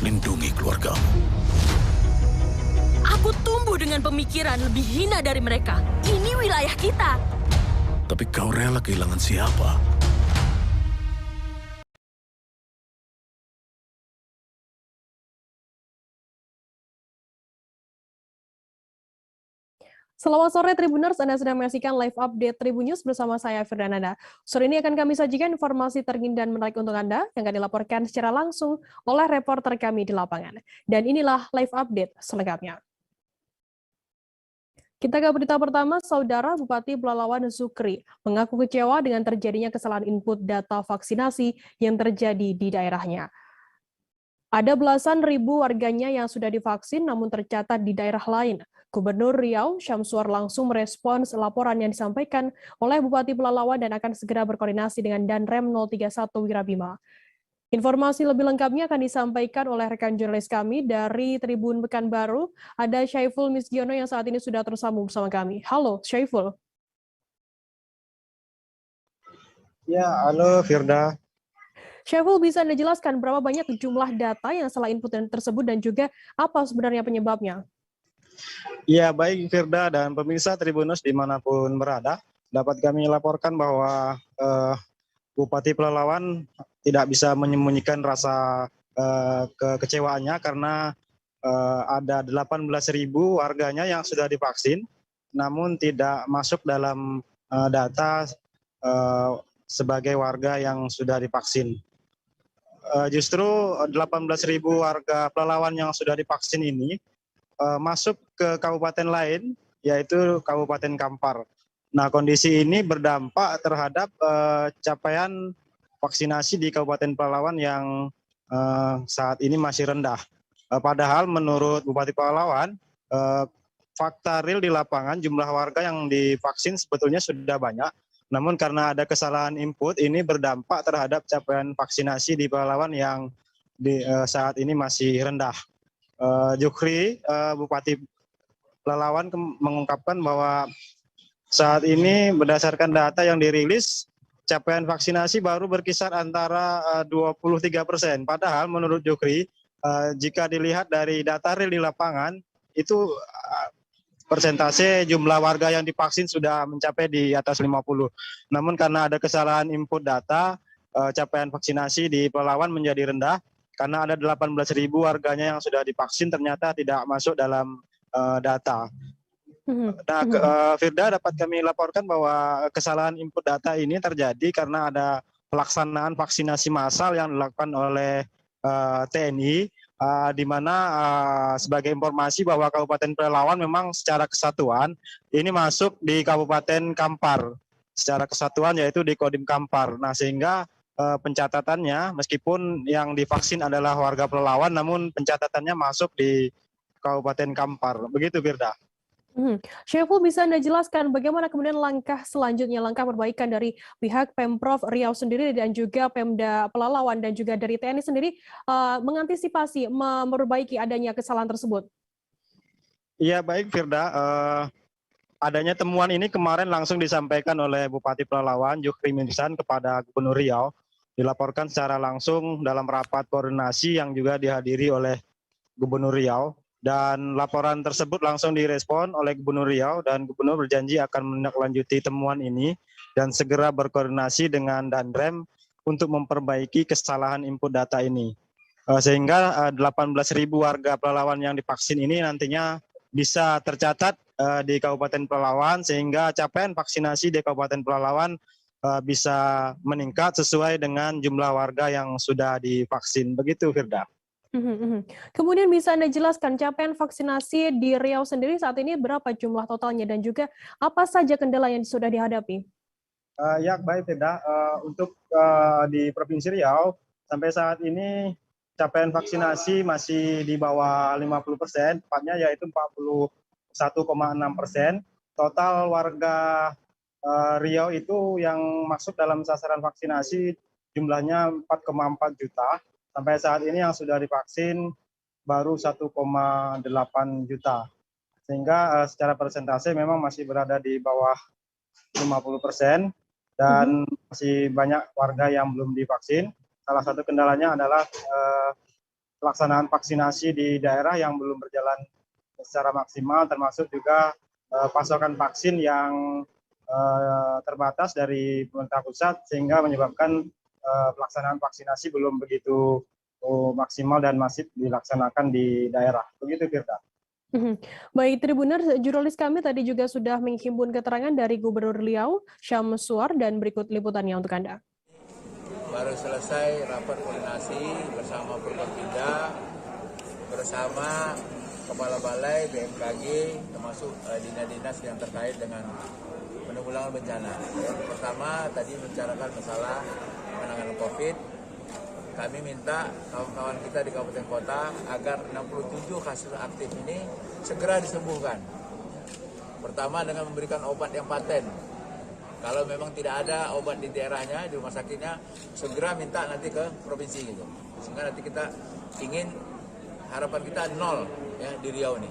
lindungi keluargamu. Aku tumbuh dengan pemikiran lebih hina dari mereka. Ini wilayah kita. Tapi kau rela kehilangan siapa? Selamat sore Tribuners, Anda sedang menyaksikan live update Tribun News bersama saya Firdananda. Sore ini akan kami sajikan informasi terkini dan menarik untuk Anda yang akan dilaporkan secara langsung oleh reporter kami di lapangan. Dan inilah live update selengkapnya. Kita ke berita pertama, Saudara Bupati Pelalawan Zukri mengaku kecewa dengan terjadinya kesalahan input data vaksinasi yang terjadi di daerahnya. Ada belasan ribu warganya yang sudah divaksin namun tercatat di daerah lain. Gubernur Riau, Syamsuar langsung merespons laporan yang disampaikan oleh Bupati Pelalawan dan akan segera berkoordinasi dengan Danrem 031 Wirabima. Informasi lebih lengkapnya akan disampaikan oleh rekan jurnalis kami dari Tribun Pekanbaru. Ada Syaiful Misgiono yang saat ini sudah tersambung bersama kami. Halo, Syaiful. Ya, halo Firda. Syaiful, bisa Anda jelaskan berapa banyak jumlah data yang salah input tersebut dan juga apa sebenarnya penyebabnya? Ya, baik Firda dan pemirsa Tribunus dimanapun berada, dapat kami laporkan bahwa Bupati Pelalawan tidak bisa menyembunyikan rasa kekecewaannya karena ada 18.000 warganya yang sudah divaksin, namun tidak masuk dalam data sebagai warga yang sudah divaksin. Justru 18.000 warga Pelalawan yang sudah divaksin ini masuk ke kabupaten lain, yaitu Kabupaten Kampar. Nah, kondisi ini berdampak terhadap capaian vaksinasi di Kabupaten Pelalawan yang saat ini masih rendah. Padahal menurut Bupati Pelalawan, fakta real di lapangan jumlah warga yang divaksin sebetulnya sudah banyak. Namun karena ada kesalahan input, ini berdampak terhadap capaian vaksinasi di Pelalawan yang saat ini masih rendah. Zukri, Bupati Pelalawan mengungkapkan bahwa saat ini berdasarkan data yang dirilis, capaian vaksinasi baru berkisar antara 23%. Padahal menurut Zukri, jika dilihat dari data real di lapangan, itu persentase jumlah warga yang divaksin sudah mencapai di atas 50. Namun karena ada kesalahan input data, capaian vaksinasi di Pelalawan menjadi rendah karena ada 18.000 warganya yang sudah divaksin ternyata tidak masuk dalam data. Nah, Firda, dapat kami laporkan bahwa kesalahan input data ini terjadi karena ada pelaksanaan vaksinasi massal yang dilakukan oleh TNI, di mana sebagai informasi bahwa Kabupaten Pelalawan memang secara kesatuan ini masuk di Kabupaten Kampar, secara kesatuan yaitu di Kodim Kampar. Nah, sehingga pencatatannya meskipun yang divaksin adalah warga Pelalawan, namun pencatatannya masuk di Kabupaten Kampar. Begitu, Firda. Syaiful, bisa Anda jelaskan bagaimana kemudian langkah selanjutnya, langkah perbaikan dari pihak Pemprov Riau sendiri dan juga Pemda Pelalawan dan juga dari TNI sendiri mengantisipasi, memperbaiki adanya kesalahan tersebut? Iya, baik Firda. Adanya temuan ini kemarin langsung disampaikan oleh Bupati Pelalawan, Zukri Mirsan, kepada Gubernur Riau. Dilaporkan secara langsung dalam rapat koordinasi yang juga dihadiri oleh Gubernur Riau. Dan laporan tersebut langsung direspon oleh Gubernur Riau dan Gubernur berjanji akan menindaklanjuti temuan ini dan segera berkoordinasi dengan Danrem untuk memperbaiki kesalahan input data ini. Sehingga 18.000 warga Pelalawan yang divaksin ini nantinya bisa tercatat di Kabupaten Pelalawan sehingga capaian vaksinasi di Kabupaten Pelalawan bisa meningkat sesuai dengan jumlah warga yang sudah divaksin. Begitu, Firda. Kemudian bisa Anda jelaskan capaian vaksinasi di Riau sendiri saat ini berapa jumlah totalnya dan juga apa saja kendala yang sudah dihadapi? Ya, baik Firda. Untuk di Provinsi Riau sampai saat ini capaian vaksinasi masih di bawah 50%, tepatnya yaitu 41,6%. Total warga Riau itu yang masuk dalam sasaran vaksinasi jumlahnya 4,4 juta. Sampai saat ini yang sudah divaksin baru 1,8 juta. Sehingga secara persentase memang masih berada di bawah 50% dan masih banyak warga yang belum divaksin. Salah satu kendalanya adalah pelaksanaan vaksinasi di daerah yang belum berjalan secara maksimal, termasuk juga pasokan vaksin yang terbatas dari pemerintah pusat, sehingga menyebabkan pelaksanaan vaksinasi belum begitu maksimal dan masif dilaksanakan di daerah. Begitu, Firda. Baik, Tribuners, jurnalis kami tadi juga sudah menghimpun keterangan dari Gubernur Riau, Syamsuar, dan berikut liputannya untuk Anda. Baru selesai rapat koordinasi bersama Forkopimda, bersama Kepala Balai, BMKG, termasuk dinas-dinas yang terkait dengan penanggulangan bencana. Yang pertama tadi membicarakan masalah penanganan COVID. Kami minta kawan-kawan kita di kabupaten kota agar 67 kasus aktif ini segera disembuhkan. Pertama dengan memberikan obat yang paten. Kalau memang tidak ada obat di daerahnya, di rumah sakitnya, segera minta nanti ke provinsi gitu. Sehingga nanti kita ingin harapan kita 0 ya di Riau ini.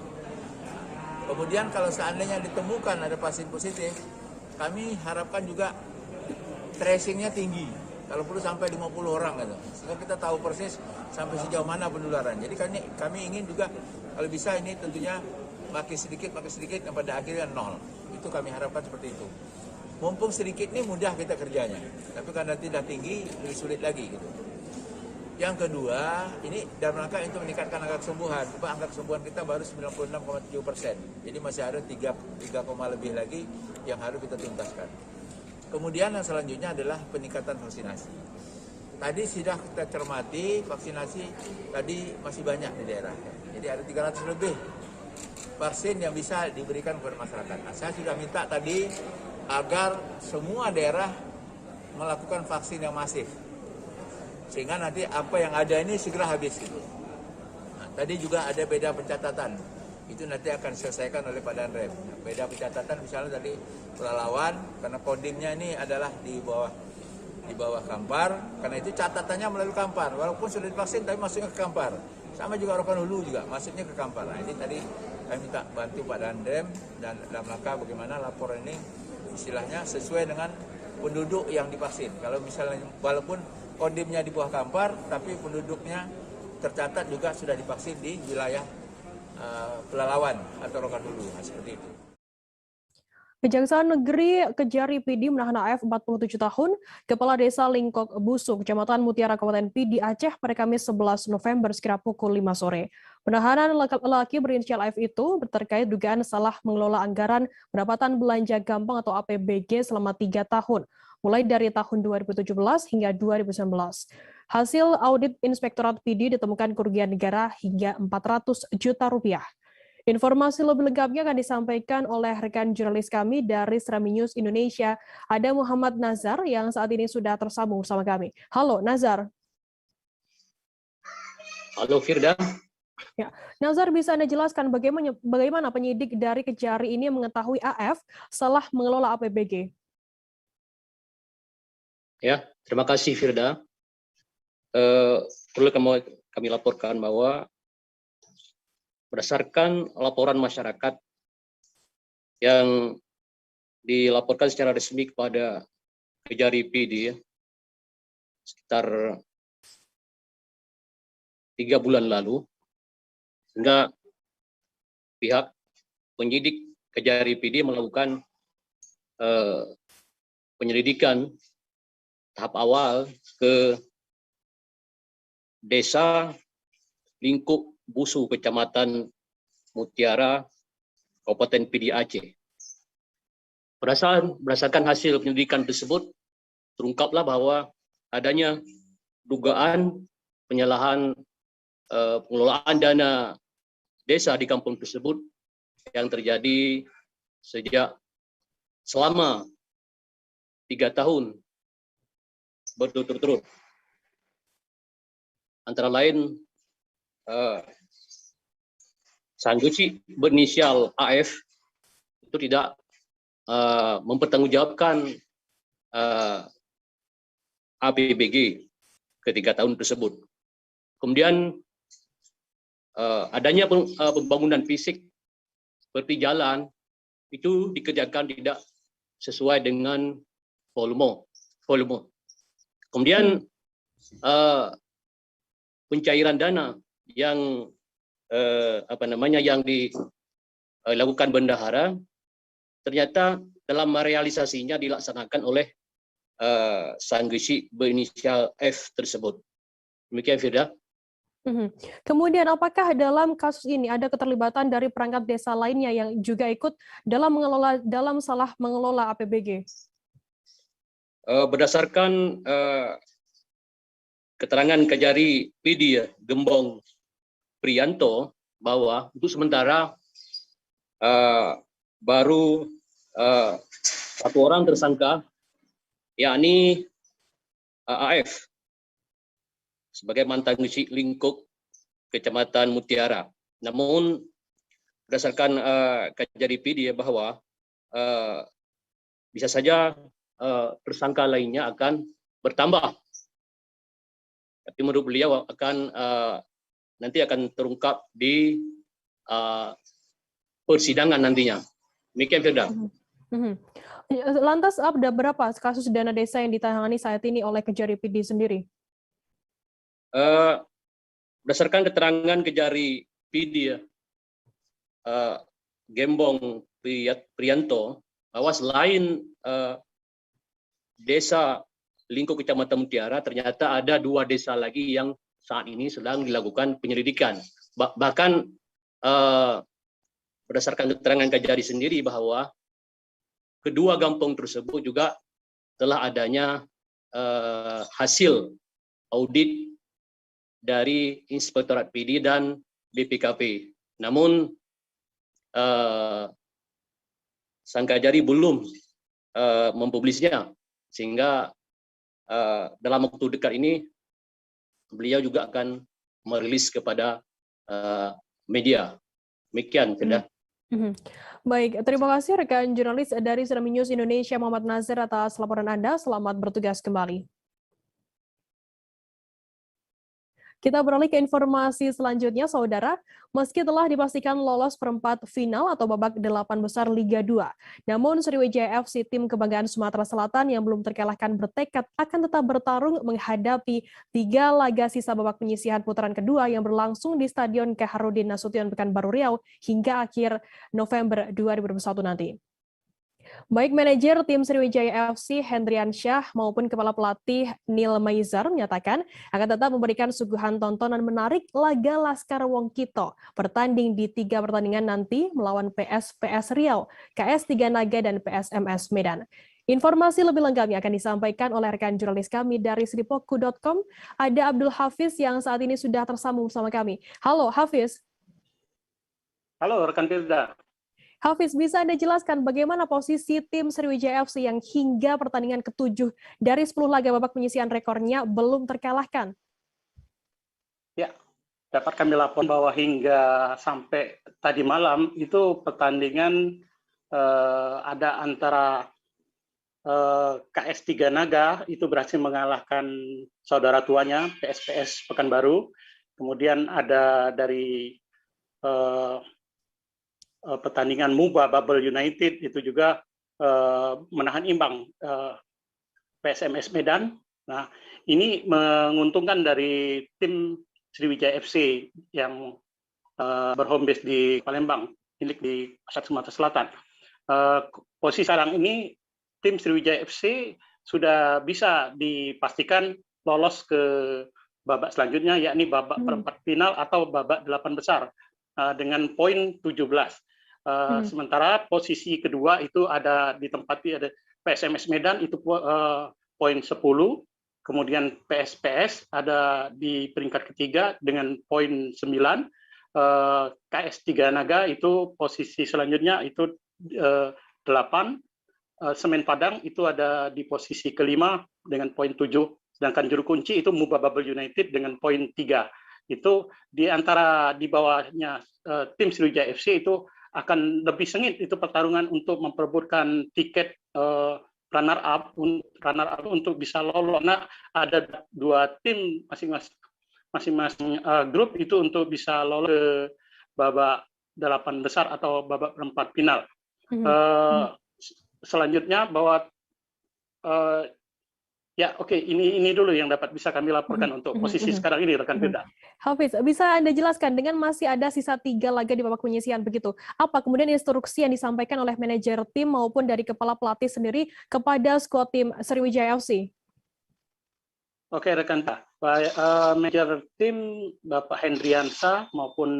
Kemudian kalau seandainya ditemukan ada pasien positif, kami harapkan juga tracingnya tinggi. Kalau perlu sampai 50 orang gitu. Sehingga kita tahu persis sampai sejauh mana penularan. Jadi kami ingin juga kalau bisa ini tentunya makin sedikit dan pada akhirnya 0. Itu kami harapkan seperti itu. Mumpung sedikit ini mudah kita kerjanya. Tapi karena tidak tinggi lebih sulit lagi gitu. Yang kedua, ini dalam rangka untuk meningkatkan angka kesembuhan. Angka kesembuhan kita baru 96,7%. Jadi masih ada 3, lebih lagi yang harus kita tuntaskan. Kemudian yang selanjutnya adalah peningkatan vaksinasi. Tadi sudah kita cermati, vaksinasi tadi masih banyak di daerah. Jadi ada 300 lebih vaksin yang bisa diberikan kepada masyarakat. Nah, saya sudah minta tadi agar semua daerah melakukan vaksin yang masif. Sehingga nanti apa yang ada ini segera habis. Gitu. Nah, tadi juga ada beda pencatatan. Itu nanti akan diselesaikan oleh Pak Danrem. Beda pencatatan misalnya tadi Pelalawan, karena kodimnya ini adalah di bawah Kampar, karena itu catatannya melalui Kampar. Walaupun sudah divaksin tapi masuknya ke Kampar. Sama juga Rokan Hulu juga masuknya ke Kampar. Nah, ini tadi kami minta bantu Pak Danrem dan dalam rangka bagaimana laporan ini istilahnya sesuai dengan penduduk yang divaksin. Kalau misalnya walaupun kodimnya di bawah Kampar, tapi penduduknya tercatat juga sudah divaksin di wilayah Pelalawan atau Rokan Hulu, nah, seperti itu. Kejaksaan Negeri Kejari PD menahan AF 47 tahun, Kepala Desa Lingkok Busuk, Kecamatan Mutiara, Kabupaten PD Aceh pada Kamis 11 November sekira pukul 5 sore. Penahanan lelaki berinisial AF itu terkait dugaan salah mengelola anggaran pendapatan belanja gampang atau APBG selama 3 tahun, mulai dari tahun 2017 hingga 2019. Hasil audit Inspektorat PD ditemukan kerugian negara hingga 400 juta rupiah. Informasi lebih lengkapnya akan disampaikan oleh rekan jurnalis kami dari Serami News Indonesia, ada Muhammad Nazar yang saat ini sudah tersambung bersama kami. Halo Nazar. Halo Firda. Ya, Nazar, bisa Anda jelaskan bagaimana penyidik dari Kejari ini mengetahui AF salah mengelola APBG? Ya, terima kasih Firda. Perlu kami laporkan bahwa berdasarkan laporan masyarakat yang dilaporkan secara resmi kepada Kejari PD sekitar 3 bulan lalu, sehingga pihak penyidik Kejari PD melakukan penyelidikan tahap awal ke Desa Lingkup Busu, Kecamatan Mutiara, Kabupaten PD Aceh. Berdasarkan hasil penyelidikan tersebut, terungkaplah bahwa adanya dugaan penyalahan pengelolaan dana desa di kampung tersebut yang terjadi selama 3 tahun berturut-turut. Antara lain Sangguci berinisial AF itu tidak mempertanggungjawabkan APBG ke-3 tahun tersebut. Kemudian adanya pembangunan fisik seperti jalan itu dikerjakan tidak sesuai dengan volume. Kemudian pencairan dana yang yang dilakukan bendahara ternyata dalam realisasinya dilaksanakan oleh Sanggesi berinisial F tersebut. Demikian, Firda. Kemudian apakah dalam kasus ini ada keterlibatan dari perangkat desa lainnya yang juga ikut dalam salah mengelola APBG? Berdasarkan keterangan Kejari PD Gembong Prianto bahwa untuk sementara baru satu orang tersangka, yakni AF, sebagai mantan Ngisi Lingkup Kecamatan Mutiara. Namun berdasarkan Kejari PD bahwa bisa saja tersangka lainnya akan bertambah. Tapi menurut beliau nanti akan terungkap di persidangan nantinya. Demikian, Firda. Lantas ada berapa kasus dana desa yang ditangani saat ini oleh Kejari PD sendiri? Berdasarkan keterangan Kejari PD Gembong Prianto, bahwa selain desa Lingkup Kecamatan Mutiara, ternyata ada 2 desa lagi yang saat ini sedang dilakukan penyelidikan. Bahkan berdasarkan keterangan Kejari sendiri bahwa kedua kampung tersebut juga telah adanya hasil audit dari Inspektorat PD dan BPKP. Namun Sang Kejari belum mempublisnya, sehingga dalam waktu dekat ini beliau juga akan merilis kepada media. Demikian, Firda. Baik, terima kasih rekan jurnalis dari Tsunami News Indonesia Muhammad Nazir atas laporan Anda. Selamat bertugas kembali. Kita beralih ke informasi selanjutnya, Saudara. Meski telah dipastikan lolos perempat final atau babak 8 besar Liga 2, namun Sriwijaya FC, tim kebanggaan Sumatera Selatan yang belum terkalahkan, bertekad akan tetap bertarung menghadapi 3 laga sisa babak penyisihan putaran kedua yang berlangsung di Stadion Kaharudin Nasution Pekanbaru Riau hingga akhir November 2021 nanti. Baik manajer tim Sriwijaya FC Hendrian Syah maupun kepala pelatih Neil Maizar menyatakan akan tetap memberikan suguhan tontonan menarik laga Laskar Wongkito bertanding di 3 pertandingan nanti melawan PSPS Riau, KS 3 Naga, dan PSMS Medan. Informasi lebih lengkapnya akan disampaikan oleh rekan jurnalis kami dari sripoku.com. Ada Abdul Hafiz yang saat ini sudah tersambung bersama kami. Halo Hafiz. Halo rekan Firda. Hafiz, bisa Anda jelaskan bagaimana posisi tim Sriwijaya FC yang hingga pertandingan ke-7 dari 10 laga babak penyisihan rekornya belum terkalahkan? Ya, dapat kami laporkan bahwa hingga sampai tadi malam itu pertandingan ada antara KS 3 Naga itu berhasil mengalahkan saudara tuanya PSPS Pekanbaru. Kemudian ada dari pertandingan MUBA Bubble United itu juga menahan imbang PSMS Medan. Nah, ini menguntungkan dari tim Sriwijaya FC yang berhome base di Palembang, milik di Pasar Sumatera Selatan. Posisi sekarang ini tim Sriwijaya FC sudah bisa dipastikan lolos ke babak selanjutnya, yakni babak perempat final atau babak 8 besar dengan poin 17. Sementara posisi kedua itu ada ditempati ada PSMS Medan itu poin 10, kemudian PSPS ada di peringkat ketiga dengan poin 9, KS 3 Naga itu posisi selanjutnya itu 8, Semen Padang itu ada di posisi kelima dengan poin 7, sedangkan juru kunci itu MUBA Bubble United dengan poin 3. Itu di antara di bawahnya tim Sriwijaya FC itu akan lebih sengit itu pertarungan untuk memperebutkan tiket runner up untuk bisa lolos. Nah, ada 2 tim masing-masing grup itu untuk bisa lolos ke babak 8 besar atau babak perempat final. Selanjutnya bahwa Ya, oke. Ini dulu yang dapat bisa kami laporkan untuk posisi sekarang ini, rekan Firda. Hafiz, bisa Anda jelaskan dengan masih ada sisa 3 laga di babak penyisihan begitu, apa kemudian instruksi yang disampaikan oleh manajer tim maupun dari kepala pelatih sendiri kepada skuad tim Sriwijaya FC? Oke, rekan manajer tim Bapak Hendriansa maupun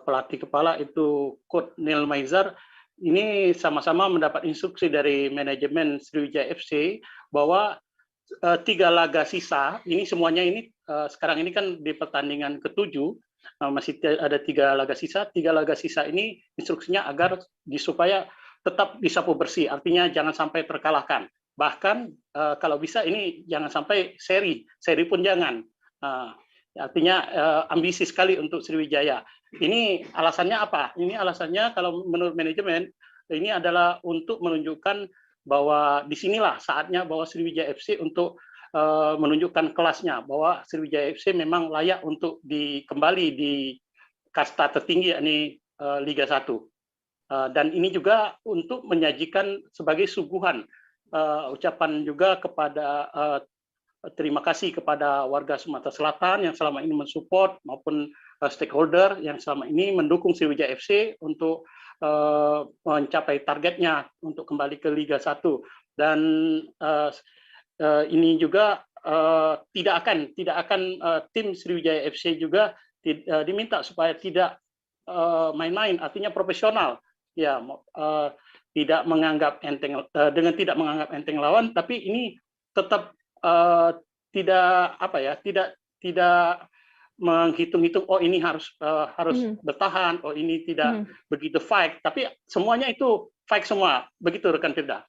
pelatih kepala itu Coach Neil Maizar ini sama-sama mendapat instruksi dari manajemen Sriwijaya FC bahwa 3 laga sisa ini semuanya ini sekarang ini kan di pertandingan ke-7 masih ada 3 laga sisa. 3 laga sisa ini instruksinya agar supaya tetap disapu bersih, artinya jangan sampai terkalahkan. Bahkan kalau bisa ini jangan sampai seri pun jangan. Artinya ambisi sekali untuk Sriwijaya. Ini alasannya apa? Ini alasannya kalau menurut manajemen ini adalah untuk menunjukkan bahwa disinilah saatnya bahwa Sriwijaya FC untuk menunjukkan kelasnya, bahwa Sriwijaya FC memang layak untuk kembali di kasta tertinggi yakni Liga 1. Dan ini juga untuk menyajikan sebagai suguhan ucapan juga kepada terima kasih kepada warga Sumatera Selatan yang selama ini mensupport maupun stakeholder yang selama ini mendukung Sriwijaya FC untuk mencapai targetnya untuk kembali ke Liga 1. Dan ini juga tidak akan tim Sriwijaya FC juga diminta supaya tidak main-main, artinya profesional. Ya, tidak menganggap enteng dengan tidak menganggap enteng lawan, tapi ini tetap tidak menghitung-hitung oh ini harus bertahan, oh ini tidak begitu fight, tapi semuanya itu fight semua, begitu rekan Firda.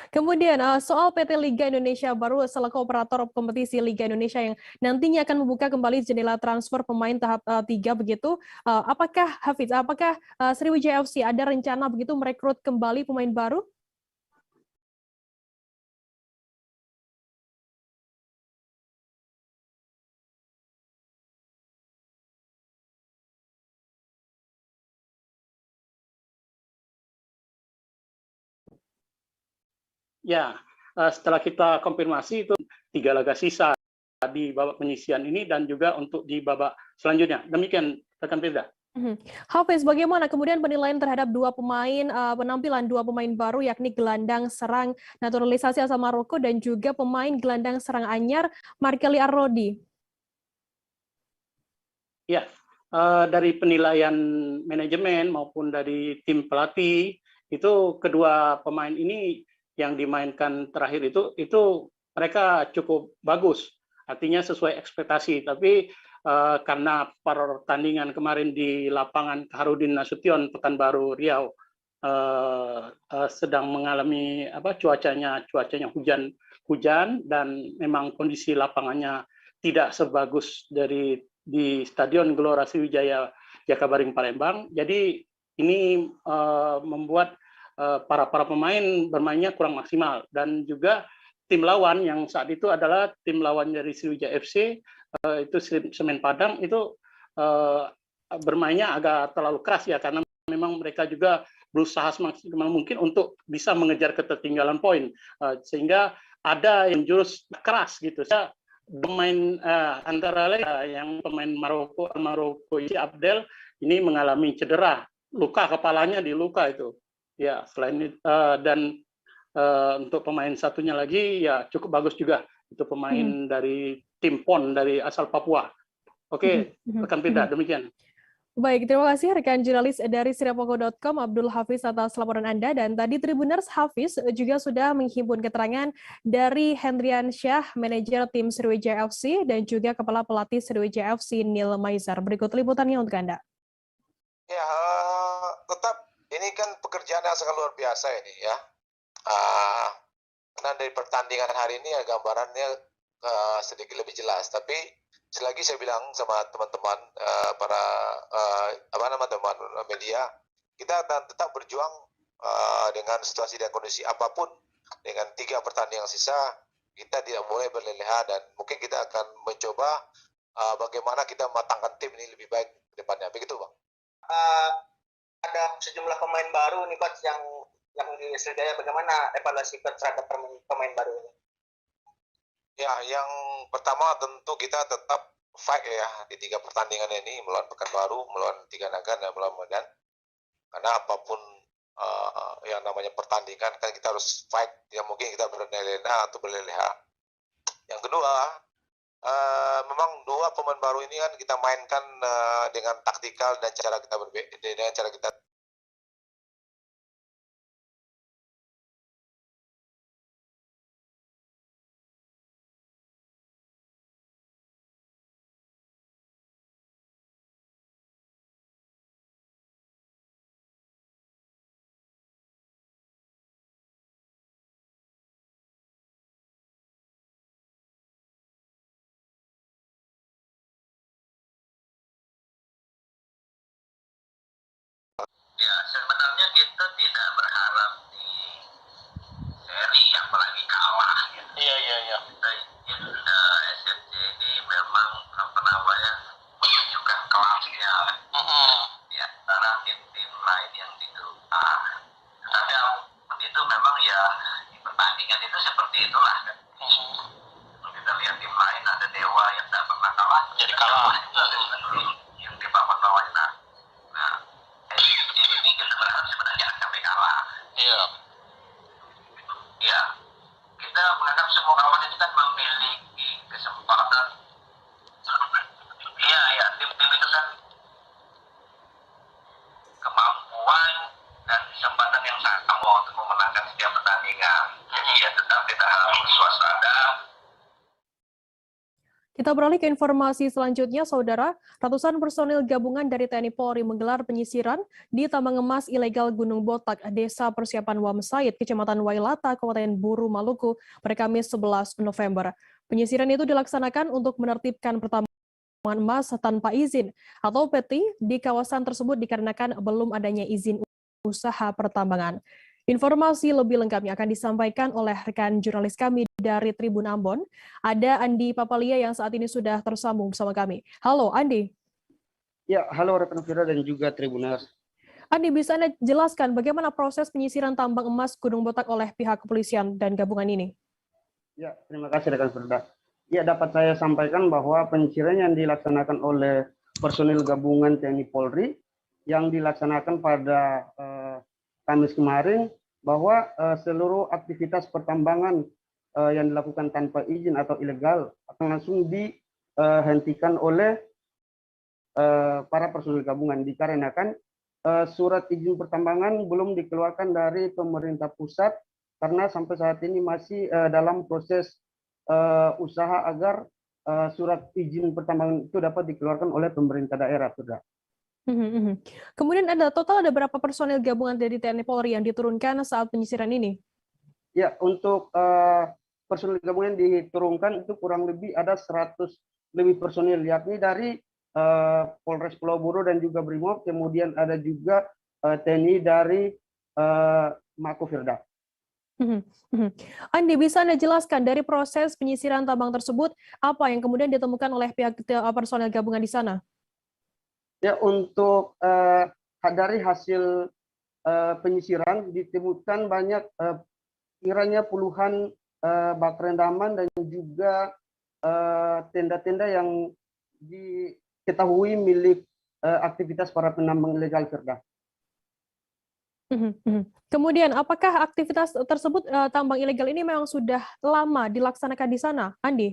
Kemudian soal PT Liga Indonesia baru selaku operator kompetisi Liga Indonesia yang nantinya akan membuka kembali jendela transfer pemain tahap 3 begitu, apakah Hafiz, apakah Sriwijaya FC ada rencana begitu merekrut kembali pemain baru? Ya, setelah kita konfirmasi itu 3 laga sisa di babak penyisihan ini dan juga untuk di babak selanjutnya. Demikian rekan Firda. Hafiz, bagaimana kemudian penilaian terhadap penampilan 2 pemain baru yakni gelandang serang naturalisasi asal Maroko dan juga pemain gelandang serang anyar Markeli Arrodi? Ya, dari penilaian manajemen maupun dari tim pelatih itu kedua pemain ini yang dimainkan terakhir itu mereka cukup bagus, artinya sesuai ekspektasi. Tapi karena pertandingan kemarin di lapangan Harudin Nasution Pekanbaru Riau sedang mengalami cuacanya hujan dan memang kondisi lapangannya tidak sebagus di Stadion Gelora Sriwijaya Jakabaring Palembang. Jadi ini membuat para pemain bermainnya kurang maksimal, dan juga tim lawan yang saat itu adalah tim lawan dari Sriwijaya FC itu Semen Padang itu bermainnya agak terlalu keras ya, karena memang mereka juga berusaha semaksimal mungkin untuk bisa mengejar ketertinggalan poin, sehingga ada yang jurus keras gitu. Saya pemain antara lain yang pemain Maroko Abdel ini mengalami cedera, luka kepalanya di luka itu. Ya, selain itu, dan untuk pemain satunya lagi ya cukup bagus juga, itu pemain dari tim PON dari asal Papua. Oke, rekan Firda, demikian. Baik, terima kasih rekan jurnalis dari sriapoko.com Abdul Hafiz atas laporan Anda. Dan tadi Tribuners Hafiz juga sudah menghimpun keterangan dari Hendrian Syah, manajer tim Sriwijaya FC, dan juga kepala pelatih Sriwijaya FC Neil Maizar. Berikut liputannya untuk Anda. Ya, tetap ini kan pekerjaan yang sangat luar biasa ini ya. Karena dari pertandingan hari ini ya gambarannya sedikit lebih jelas. Tapi selagi saya bilang sama teman-teman para teman media, kita akan tetap berjuang dengan situasi dan kondisi apapun. Dengan 3 pertandingan sisa, kita tidak boleh berleha dan mungkin kita akan mencoba bagaimana kita mematangkan tim ini lebih baik ke depannya. Begitu, Bang. Ada sejumlah pemain baru nih, Coach, yang di Sriwijaya. Bagaimana evaluasi Coach terhadap pemain baru ini? Ya, yang pertama tentu kita tetap fight ya di 3 pertandingan ini, melawan Pekanbaru, melawan Tiga Naga, dan melawan Medan. Karena apapun yang namanya pertandingan kan kita harus fight, ya mungkin kita berlena atau berleha. Yang kedua, memang 2 pemain baru ini kan kita mainkan dengan taktikal dan cara kita berbeda, dengan cara kita Ya, sebenarnya kita tidak berharap di seri apalagi kalah ya. Iya. Kita ingin SFC ini memang apa namanya menunjukkan kelasnya di antara tim-tim lain yang di grup A. Tapi apapun itu memang ya di pertandingan itu seperti itulah kan. Kalau kita lihat tim lain ada Dewa yang tidak pernah kalah, jadi kalah. Yang di papan bawahnya. Nah, ini kita berharap sebenarnya sampai kalah. Iya. Ya, kita menganggap semua kawan itu kan memiliki kesempatan. Iya, tim-tim itu kan kemampuan dan kesempatan yang sama untuk memenangkan setiap pertandingan. Jadi ya tetap kita harus waspada. Kita beralih ke informasi selanjutnya, Saudara. Ratusan personil gabungan dari TNI Polri menggelar penyisiran di tambang emas ilegal Gunung Botak, Desa Persiapan Wamsaid, Kecamatan Wailata, Kabupaten Buru, Maluku, pada Kamis 11 November. Penyisiran itu dilaksanakan untuk menertibkan pertambangan emas tanpa izin atau PT di kawasan tersebut dikarenakan belum adanya izin usaha pertambangan. Informasi lebih lengkapnya akan disampaikan oleh rekan jurnalis kami dari Tribun Ambon. Ada Andi Papalia yang saat ini sudah tersambung bersama kami. Halo, Andi. Ya, halo rekan Vira dan juga Tribuners. Andi, bisa Anda jelaskan bagaimana proses penyisiran tambang emas Gunung Botak oleh pihak kepolisian dan gabungan ini? Ya, terima kasih rekan Firda. Ya, dapat saya sampaikan bahwa penyisiran yang dilaksanakan oleh personil gabungan TNI Polri yang dilaksanakan pada Kamis kemarin, bahwa seluruh aktivitas pertambangan yang dilakukan tanpa izin atau ilegal akan langsung dihentikan oleh para personil gabungan dikarenakan surat izin pertambangan belum dikeluarkan dari pemerintah pusat karena sampai saat ini masih dalam proses usaha agar surat izin pertambangan itu dapat dikeluarkan oleh pemerintah daerah, sudah. Kemudian total ada berapa personil gabungan dari TNI Polri yang diturunkan saat penyisiran ini? Ya, untuk personil gabungan diturunkan itu kurang lebih ada 100 lebih personil, yakni dari Polres Pulau Buru dan juga Brimob, kemudian ada juga TNI dari Mako Firda. Andi, bisa Anda jelaskan dari proses penyisiran tambang tersebut, apa yang kemudian ditemukan oleh pihak personil gabungan di sana? Ya, untuk dari hasil penyisiran ditemukan banyak kiranya puluhan bak rendaman dan juga tenda-tenda yang diketahui milik aktivitas para penambang ilegal, Firda. Kemudian, apakah aktivitas tersebut tambang ilegal ini memang sudah lama dilaksanakan di sana, Andi?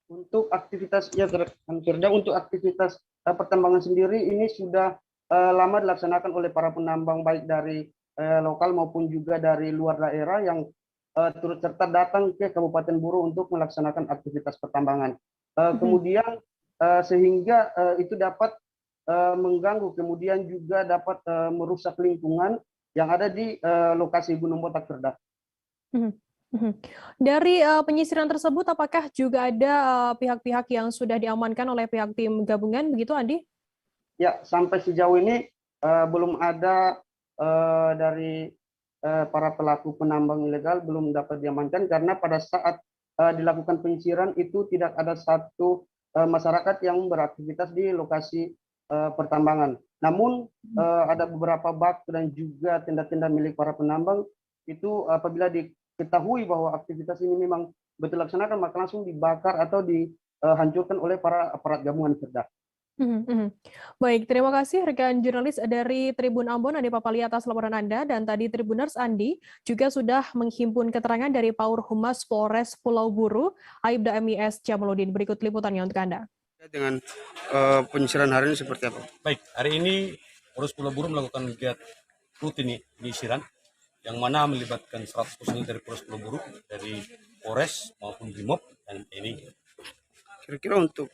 Untuk aktivitas Firda, untuk aktivitas pertambangan sendiri ini sudah lama dilaksanakan oleh para penambang baik dari lokal maupun juga dari luar daerah yang turut serta datang ke Kabupaten Buru untuk melaksanakan aktivitas pertambangan. Kemudian sehingga itu dapat mengganggu, kemudian juga dapat merusak lingkungan yang ada di lokasi Gunung Botak, Firda. Dari penyisiran tersebut, apakah juga ada pihak-pihak yang sudah diamankan oleh pihak tim gabungan, begitu Andi? Ya, sampai sejauh ini belum ada dari para pelaku penambang ilegal belum dapat diamankan karena pada saat dilakukan penyisiran itu tidak ada satu masyarakat yang beraktivitas di lokasi pertambangan. Namun ada beberapa bak dan juga tenda-tenda milik para penambang itu apabila diketahui bahwa aktivitas ini memang betul laksanakan maka langsung dibakar atau dihancurkan oleh para aparat gabungan Firda. Baik, terima kasih rekan jurnalis dari Tribun Ambon Andi Papali atas laporan Anda, dan tadi Tribuners Andi juga sudah menghimpun keterangan dari Paur Humas Polres Pulau Buru, Aibda MIS Jamaludin. Berikut liputannya untuk Anda. Dengan penyisiran hari ini seperti apa? Baik, hari ini Polres Pulau Buru melakukan kegiatan rutin penyisiran yang mana melibatkan 100 personil dari Polres Pulau Buru, dari Polres maupun Brimob dan TNI. Kira-kira untuk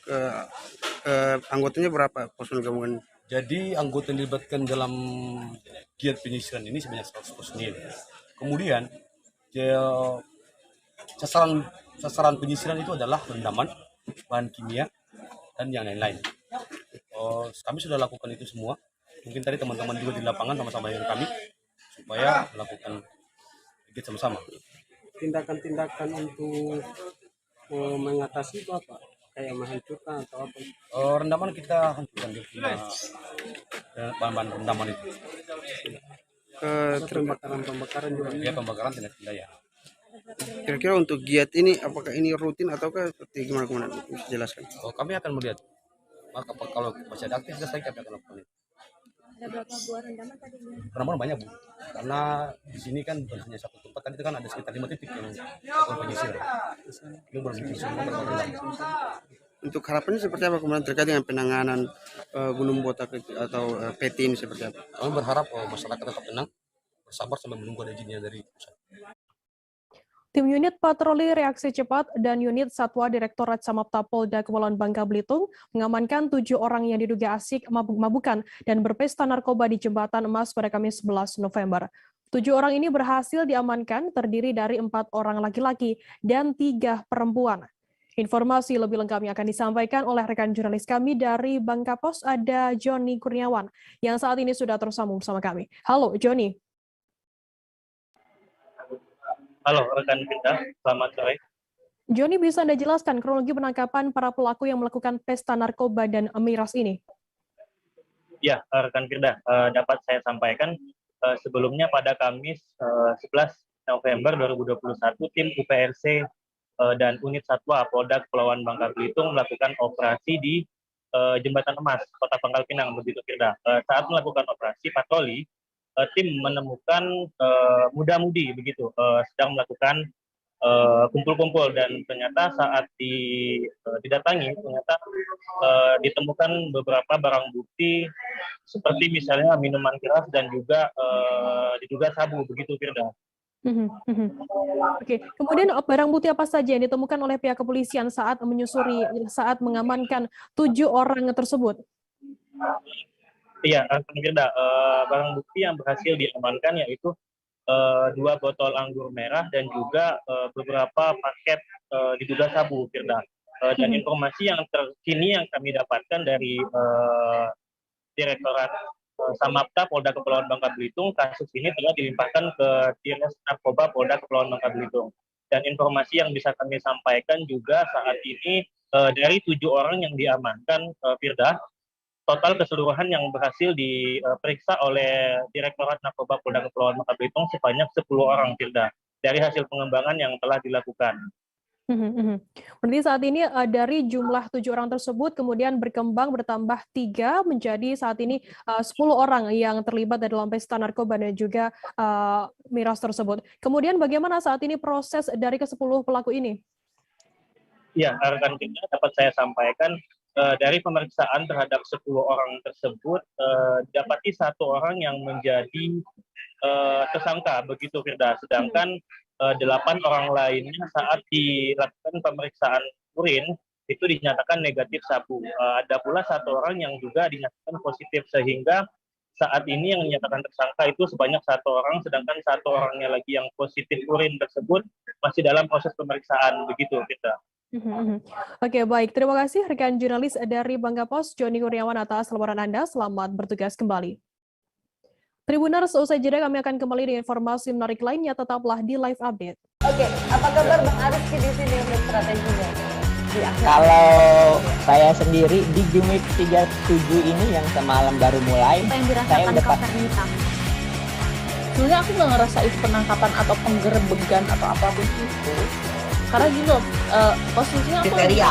anggotanya berapa personil gabungan? Jadi anggota yang dilibatkan dalam kegiatan penyisiran ini sebanyak 100 personil. Kemudian sasaran penyisiran itu adalah rendaman, bahan kimia, dan yang lain-lain. Kami sudah lakukan itu semua. Mungkin tadi teman-teman juga di lapangan sama-sama dengan kami supaya melakukan kegiatan sama-sama. Tindakan-tindakan untuk mengatasi itu apa? Kayak menghancurkan atau apa? Rendaman kita hancurkan di bahan-bahan rendaman itu. Pembakaran juga. Ya, pembakaran tindak pidana. Kira-kira untuk giat ini apakah ini rutin ataukah seperti gimana? Bisa jelaskan? Kami akan melihat. Maka kalau masih ada aktivitas lagi kami akan lakukan itu. Ada berapa buah rendaman tadi? Rendaman banyak, Bu. Karena di sini kan bukan hanya satu tempat, kan itu kan ada sekitar 5 titik yang melakukan penyisiran. Itu belum semua rendaman. Untuk harapannya seperti apa kemudian terkait dengan penanganan gunung botak atau PT ini seperti apa? Kami berharap masyarakat tetap tenang, bersabar sampai menunggu ada izinnya dari pusat. Tim Unit Patroli Reaksi Cepat dan Unit Satwa Direktorat Samapta Polda Kepulauan Bangka Belitung mengamankan 7 orang yang diduga asik mabuk-mabukan dan berpesta narkoba di Jembatan Emas pada Kamis 11 November. 7 orang ini berhasil diamankan, terdiri dari 4 orang laki-laki dan 3 perempuan. Informasi lebih lengkapnya akan disampaikan oleh rekan jurnalis kami dari Bangka Pos, ada Joni Kurniawan, yang saat ini sudah tersambung bersama kami. Halo, Joni. Halo rekan kita, selamat sore. Joni, bisa Anda jelaskan kronologi penangkapan para pelaku yang melakukan pesta narkoba dan miras ini? Ya, rekan Firda, dapat saya sampaikan sebelumnya pada Kamis 11 November 2021, tim UPRC dan Unit Satwa Polda Kepulauan Bangka Belitung melakukan operasi di Jembatan Emas, Kota Pangkal Pinang, begitu Firda. Saat melakukan operasi patroli, tim menemukan muda-mudi begitu sedang melakukan kumpul-kumpul, dan ternyata saat didatangi ternyata ditemukan beberapa barang bukti seperti misalnya minuman keras dan juga diduga sabu begitu Firda. Oke, kemudian barang bukti apa saja yang ditemukan oleh pihak kepolisian saat mengamankan 7 orang tersebut? Iya, Firda, barang bukti yang berhasil diamankan yaitu 2 botol anggur merah dan juga beberapa paket diduga sabu, Firda. Dan informasi yang terkini yang kami dapatkan dari Direktorat Samapta Polda Kepulauan Bangka Belitung, kasus ini telah dilimpahkan ke Dinas Narkoba Polda Kepulauan Bangka Belitung. Dan informasi yang bisa kami sampaikan juga saat ini dari 7 orang yang diamankan, Firda, total keseluruhan yang berhasil diperiksa oleh Direktorat Narkoba Polda Kepulauan Bangka Belitung sebanyak 10 orang, Firda, dari hasil pengembangan yang telah dilakukan. Berarti saat ini dari jumlah 7 orang tersebut kemudian berkembang bertambah 3 menjadi saat ini 10 orang yang terlibat dalam pesta narkoba dan juga miras tersebut. Kemudian bagaimana saat ini proses dari ke-10 pelaku ini? Ya, rekan kita dapat saya sampaikan dari pemeriksaan terhadap 10 orang tersebut didapati 1 orang yang menjadi tersangka begitu Firda, sedangkan 8 orang lainnya saat dilakukan pemeriksaan urin itu dinyatakan negatif sabu. Ada pula 1 orang yang juga dinyatakan positif, sehingga saat ini yang dinyatakan tersangka itu sebanyak 1 orang, sedangkan 1 orangnya lagi yang positif urin tersebut masih dalam proses pemeriksaan begitu Firda. Oke, baik. Terima kasih rekan jurnalis dari Bangka Pos, Joni Kurniawan, atas laporan Anda. Selamat bertugas kembali. Tribuners, usai jeda kami akan kembali dengan informasi menarik lainnya. Tetaplah di Live Update. Oke, apa kabar Bang Ariski di sini untuk strateginya? Kalau saya sendiri di Gimik 37 ini yang semalam baru mulai, saya udah Sebenarnya aku nggak ngerasa itu penangkapan atau penggerebegan atau apapun itu. Karena gini loh, posisinya aku kriteria.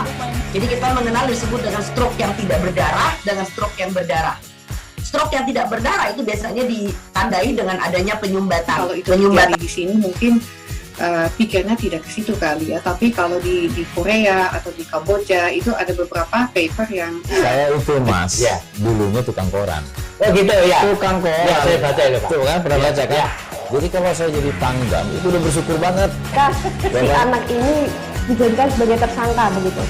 Jadi kita mengenal disebut dengan stroke yang tidak berdarah dengan stroke yang berdarah. Stroke yang tidak berdarah itu biasanya ditandai dengan adanya penyumbatan. Kalau itu terjadi di sini mungkin pikirnya tidak ke situ kali ya. Tapi kalau di Korea atau di Kamboja itu ada beberapa paper yang saya itu mas, ya dulunya tukang koran. Oh gitu ya. Tukang koran. Ya, saya baca itu Pak. Tuh kan pernah baca kan? Ya. Jadi kalau saya jadi tanggam itu udah bersyukur banget. Si anak ini dijadikan sebagai tersangka begitu.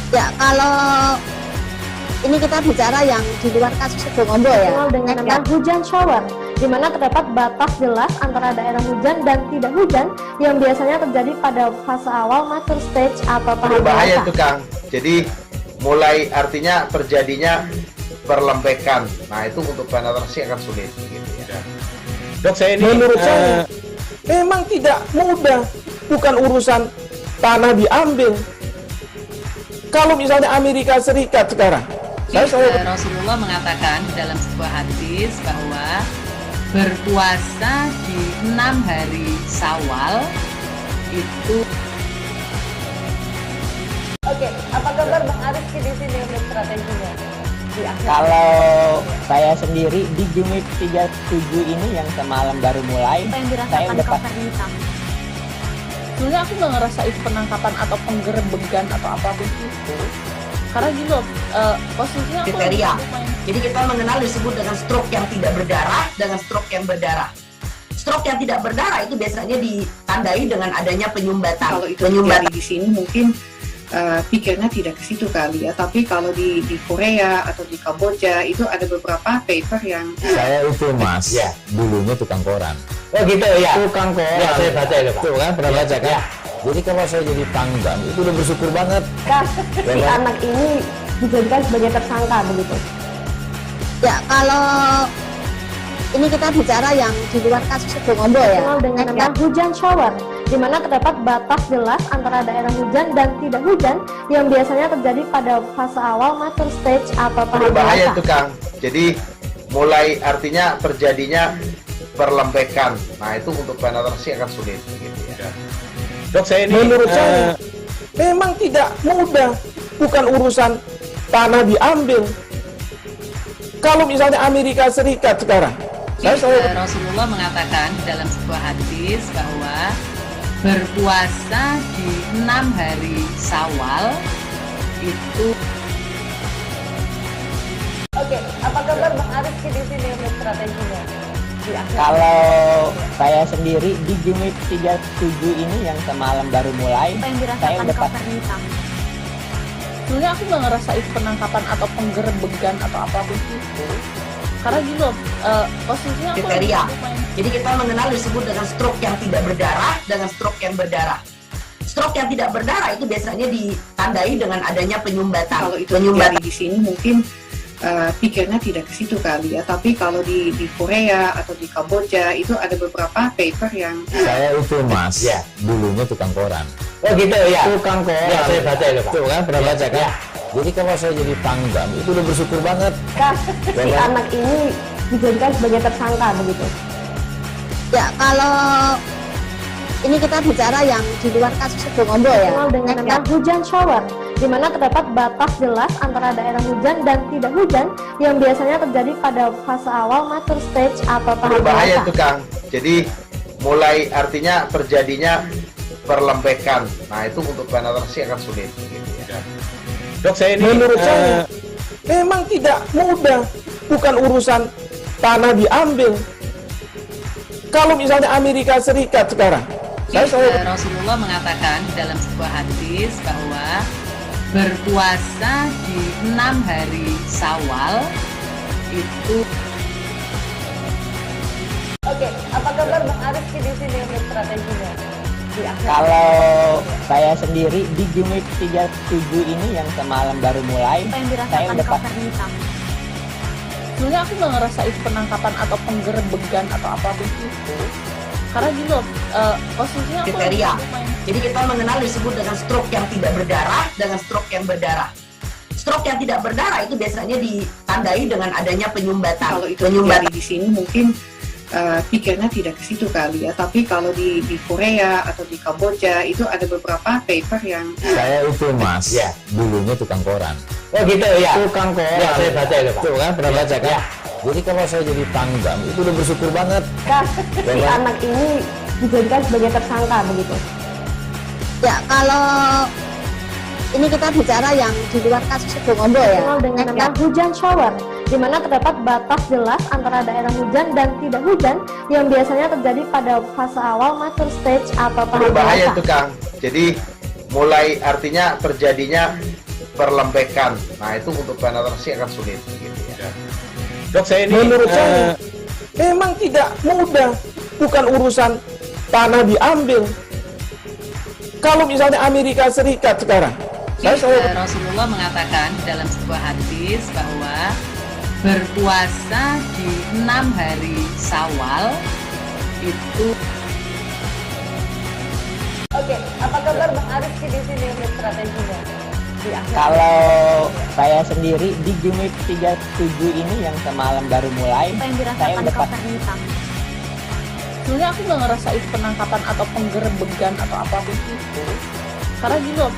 Ya, kalau ini kita bicara yang di luar kasus Situbondo ya. Dengan nama hujan shower, di mana terdapat batas jelas antara daerah hujan dan tidak hujan yang biasanya terjadi pada fase awal mature stage atau tahap berbahaya dewasa. itu Kang. Jadi mulai artinya terjadinya perlembekan. Nah itu untuk penetrasi akan sulit. Gitu ya. Dok, saya ini menurut saya memang tidak mudah, bukan urusan tanah diambil. Kalau misalnya Amerika Serikat sekarang, Rasulullah mengatakan dalam sebuah hadis bahwa berpuasa di 6 hari Syawal itu. Oke, apa kabar Bang Ariski di sini untuk strateginya? Kalau saya sendiri di Jumik 37 ini yang semalam baru mulai, Apa yang saya dirasakan udah Kak Fernita? Sebenarnya aku nggak ngerasa itu penangkapan atau penggerebegan atau apapun itu. Karena gini loh, posisinya aku kriteria. Jadi kita mengenal disebut dengan stroke yang tidak berdarah dengan stroke yang berdarah. Stroke yang tidak berdarah itu biasanya ditandai dengan adanya penyumbatan. Kalau itu terjadi di sini mungkin pikirnya tidak ke situ kali ya. Tapi kalau di Korea atau di Kamboja itu ada beberapa paper yang Saya itu mas, ya dulunya tukang koran. Oh gitu ya. Tukang koran. Ya, saya baca itu Pak. Tuh kan pernah baca kan? Ya. Jadi kalau saya jadi tanggam itu udah bersyukur banget. Si anak ini dijadikan sebagai tersangka begitu. Ya, kalau ini kita bicara yang di luar kasus Situbondo ya. Dengan nama hujan shower, di mana terdapat batas jelas antara daerah hujan dan tidak hujan yang biasanya terjadi pada fase awal mature stage atau tahap berbahaya dewasa. itu Kang. Jadi mulai artinya terjadinya perlembekan. Nah itu untuk penetrasi akan sulit. Gitu ya. Dok, saya ini menurut saya memang tidak mudah, bukan urusan tanah diambil. Kalau misalnya Amerika Serikat sekarang, Rasulullah mengatakan dalam sebuah hadis bahwa berpuasa di 6 hari Syawal itu. Oke, apa kabar Bang Ariski di sini untuk strateginya? Kalau saya sendiri di Jumik 37 ini yang semalam baru mulai, Apa yang saya dirasakan udah Kak Fernita? Sebenarnya aku nggak ngerasa itu penangkapan atau penggerebegan atau apapun itu. Karena gini loh, posisinya aku kriteria. Jadi kita mengenal disebut dengan stroke yang tidak berdarah dengan stroke yang berdarah. Stroke yang tidak berdarah itu biasanya ditandai dengan adanya penyumbatan. Kalau itu terjadi di sini mungkin pikirnya tidak ke situ kali ya. Tapi kalau di Korea atau di Kamboja itu ada beberapa paper yang Saya itu mas, Ya. dulunya tukang koran. Oh gitu ya. Tukang koran. Ya, saya baca itu Pak. Tuh kan pernah baca kan? Ya. Jadi kalau saya jadi tanggam itu udah bersyukur banget. Si anak ini dijadikan sebagai tersangka begitu. Ya, kalau ini kita bicara yang di luar kasus Situbondo ya. Dengan nama hujan shower, di mana terdapat batas jelas antara daerah hujan dan tidak hujan yang biasanya terjadi pada fase awal mature stage atau tahap Berbahaya dewasa. itu Kang. Jadi mulai artinya terjadinya perlembekan. Nah itu untuk penetrasi akan sulit. Gitu ya. Dok, saya ini menurut saya memang tidak mudah, bukan urusan tanah diambil. Kalau misalnya Amerika Serikat sekarang, Rasulullah mengatakan dalam sebuah hadis bahwa berpuasa di 6 hari Syawal itu. Oke, apa kabar Bang Ariski di sini untuk strateginya? Kalau saya sendiri di Jumik 37 ini yang semalam baru mulai, Apa yang saya dirasakan udah Kak Fernita? Sebenarnya aku nggak ngerasa itu penangkapan atau penggerebegan atau apapun itu. Karena gini loh, posisinya aku kriteria. Jadi kita mengenal disebut dengan stroke yang tidak berdarah dengan stroke yang berdarah. Stroke yang tidak berdarah itu biasanya ditandai dengan adanya penyumbatan. Kalau itu terjadi di sini mungkin pikirnya tidak ke situ kali ya. Tapi kalau di Korea atau di Kamboja itu ada beberapa paper yang Saya itu Mas, dulunya tukang koran. Oh gitu ya. Tukang koran. Ya, saya baca itu Pak. Tuh kan, pernah baca kan? Jadi kalau saya jadi tanggam, itu udah bersyukur banget. Si anak ini dijadikan sebagai tersangka begitu. Ya, kalau ini kita bicara yang di luar kasus Situbondo ya. Dengan nama hujan shower, di mana terdapat batas jelas antara daerah hujan dan tidak hujan yang biasanya terjadi pada fase awal mature stage atau tahap Berbahaya dewasa. itu Kang. Jadi mulai artinya terjadinya perlembekan. Nah itu untuk penetrasi akan sulit. Gitu ya. Dok, saya ini Menurut saya memang tidak mudah, bukan urusan tanah diambil. Kalau misalnya Amerika Serikat sekarang, Rasulullah mengatakan dalam sebuah hadis bahwa berpuasa di 6 hari Syawal itu. Oke, apa kabar Bang Ariski di sini untuk strateginya? Di akhir. Kalau saya sendiri di Gimik 37 ini yang semalam baru mulai, Apa yang saya dirasakan udah Kapten Hitam? Sebenarnya aku nggak ngerasain penangkapan atau penggerebegan atau apapun itu. Karena gini loh,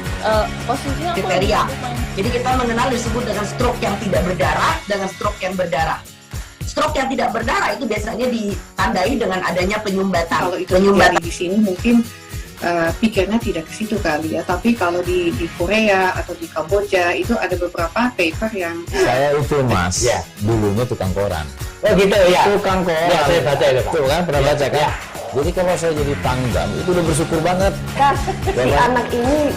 posisinya aku lagi Kriteria. main. Jadi kita mengenal disebut dengan stroke yang tidak berdarah dengan stroke yang berdarah. Stroke yang tidak berdarah itu biasanya ditandai dengan adanya penyumbatan. kalau itu terjadi di sini mungkin pikirnya tidak ke situ kali ya. Tapi kalau di Korea atau di Kamboja itu ada beberapa paper yang Saya itu Mas, dulunya tukang koran. Oh gitu ya. Tukang koran. Ya, saya baca itu Pak. Tuh kan, pernah baca kan? Jadi kalau saya jadi tanggam, itu udah bersyukur banget. Si anak ini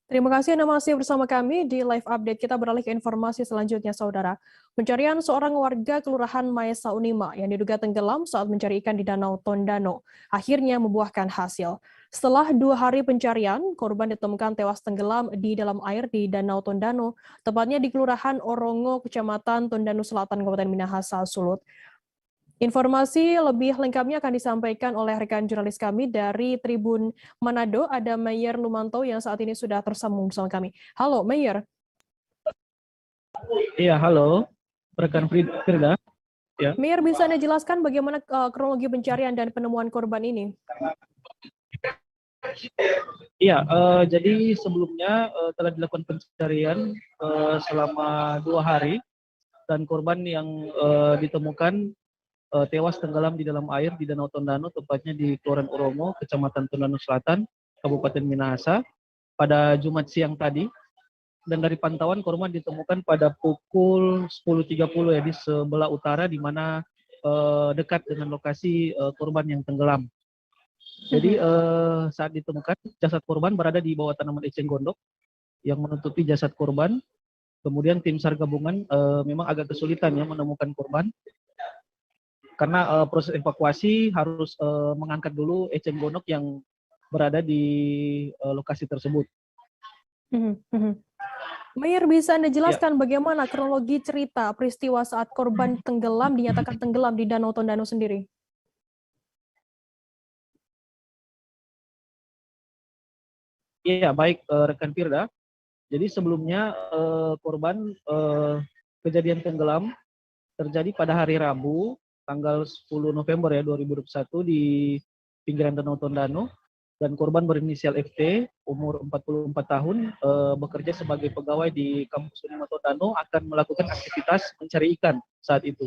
Terima kasih Anda masih bersama kami di live update. Kita beralih ke informasi selanjutnya, Saudara. Pencarian seorang warga Kelurahan Maesa Unima yang diduga tenggelam saat mencari ikan di Danau Tondano akhirnya membuahkan hasil. Setelah 2 hari pencarian, korban ditemukan tewas tenggelam di dalam air di Danau Tondano, tepatnya di Kelurahan Orongo, Kecamatan Tondano Selatan, Kabupaten Minahasa, Sulut. Informasi lebih lengkapnya akan disampaikan oleh rekan jurnalis kami dari Tribun Manado, ada Mayer Lumanto yang saat ini sudah tersambung bersama kami. Halo, Mayer. Iya, halo, rekan Firda. Ya. Mayer, bisa Anda jelaskan bagaimana kronologi pencarian dan penemuan korban ini? Iya, jadi sebelumnya telah dilakukan pencarian selama 2 hari dan korban yang ditemukan tewas tenggelam di dalam air di Danau Tondano, tepatnya di Kelurahan Orongo, Kecamatan Tondano Selatan, Kabupaten Minahasa, pada Jumat siang tadi. Dan dari pantauan korban ditemukan pada pukul 10.30 ya di sebelah utara, di mana dekat dengan lokasi korban yang tenggelam. Jadi saat ditemukan jasad korban berada di bawah tanaman eceng gondok yang menutupi jasad korban. Kemudian tim SAR gabungan memang agak kesulitan ya menemukan korban, karena proses evakuasi harus mengangkat dulu eceng gondok yang berada di lokasi tersebut. Mayer, bisa Anda jelaskan bagaimana kronologi cerita peristiwa saat korban tenggelam, dinyatakan tenggelam di Danau Tondano sendiri? Iya, baik rekan Firda. Jadi sebelumnya korban kejadian tenggelam terjadi pada hari Rabu, tanggal 10 November ya 2021 di pinggiran Danau Tondano, dan korban berinisial FT, umur 44 tahun, bekerja sebagai pegawai di kampus Unima Tondano, akan melakukan aktivitas mencari ikan saat itu.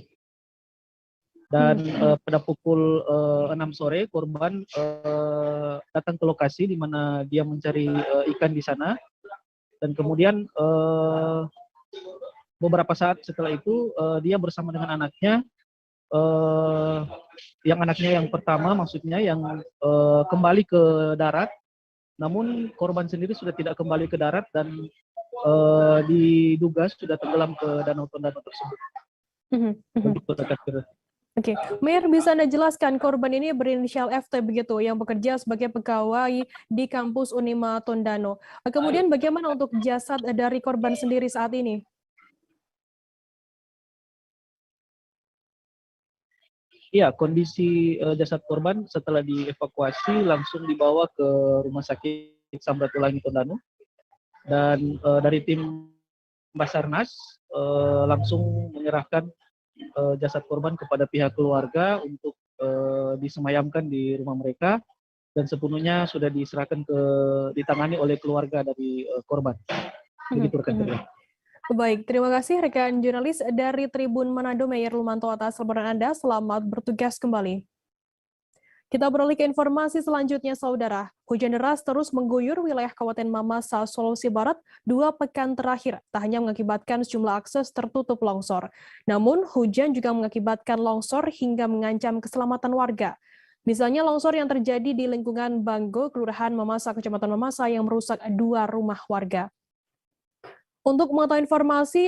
Dan pada pukul 6 sore korban datang ke lokasi di mana dia mencari ikan di sana, dan kemudian beberapa saat setelah itu dia bersama dengan anaknya, yang anaknya yang pertama maksudnya yang kembali ke darat, namun korban sendiri sudah tidak kembali ke darat dan diduga sudah tenggelam ke Danau Tondano tersebut. Oke, Mayer, bisa Anda jelaskan korban ini berinisial FT begitu, yang bekerja sebagai pegawai di kampus Unima Tondano. Kemudian bagaimana untuk jasad dari korban sendiri saat ini? Iya, kondisi jasad korban setelah dievakuasi langsung dibawa ke Rumah Sakit Samratulangi Tondano, dan dari tim Basarnas langsung menyerahkan jasad korban kepada pihak keluarga untuk disemayamkan di rumah mereka, dan sepenuhnya sudah diserahkan ditangani oleh keluarga dari korban. Begitu rekan kerja. Baik, terima kasih rekan jurnalis dari Tribun Manado, Meyer Lumanto atas laporan Anda. Selamat bertugas kembali. Kita beralih ke informasi selanjutnya, Saudara. Hujan deras terus mengguyur wilayah Kabupaten Mamasa, Sulawesi Barat 2 pekan terakhir. Tak hanya mengakibatkan sejumlah akses tertutup longsor, namun hujan juga mengakibatkan longsor hingga mengancam keselamatan warga. Misalnya longsor yang terjadi di lingkungan Banggo, Kelurahan Mamasa, Kecamatan Mamasa yang merusak 2 rumah warga. Untuk mengetahui informasi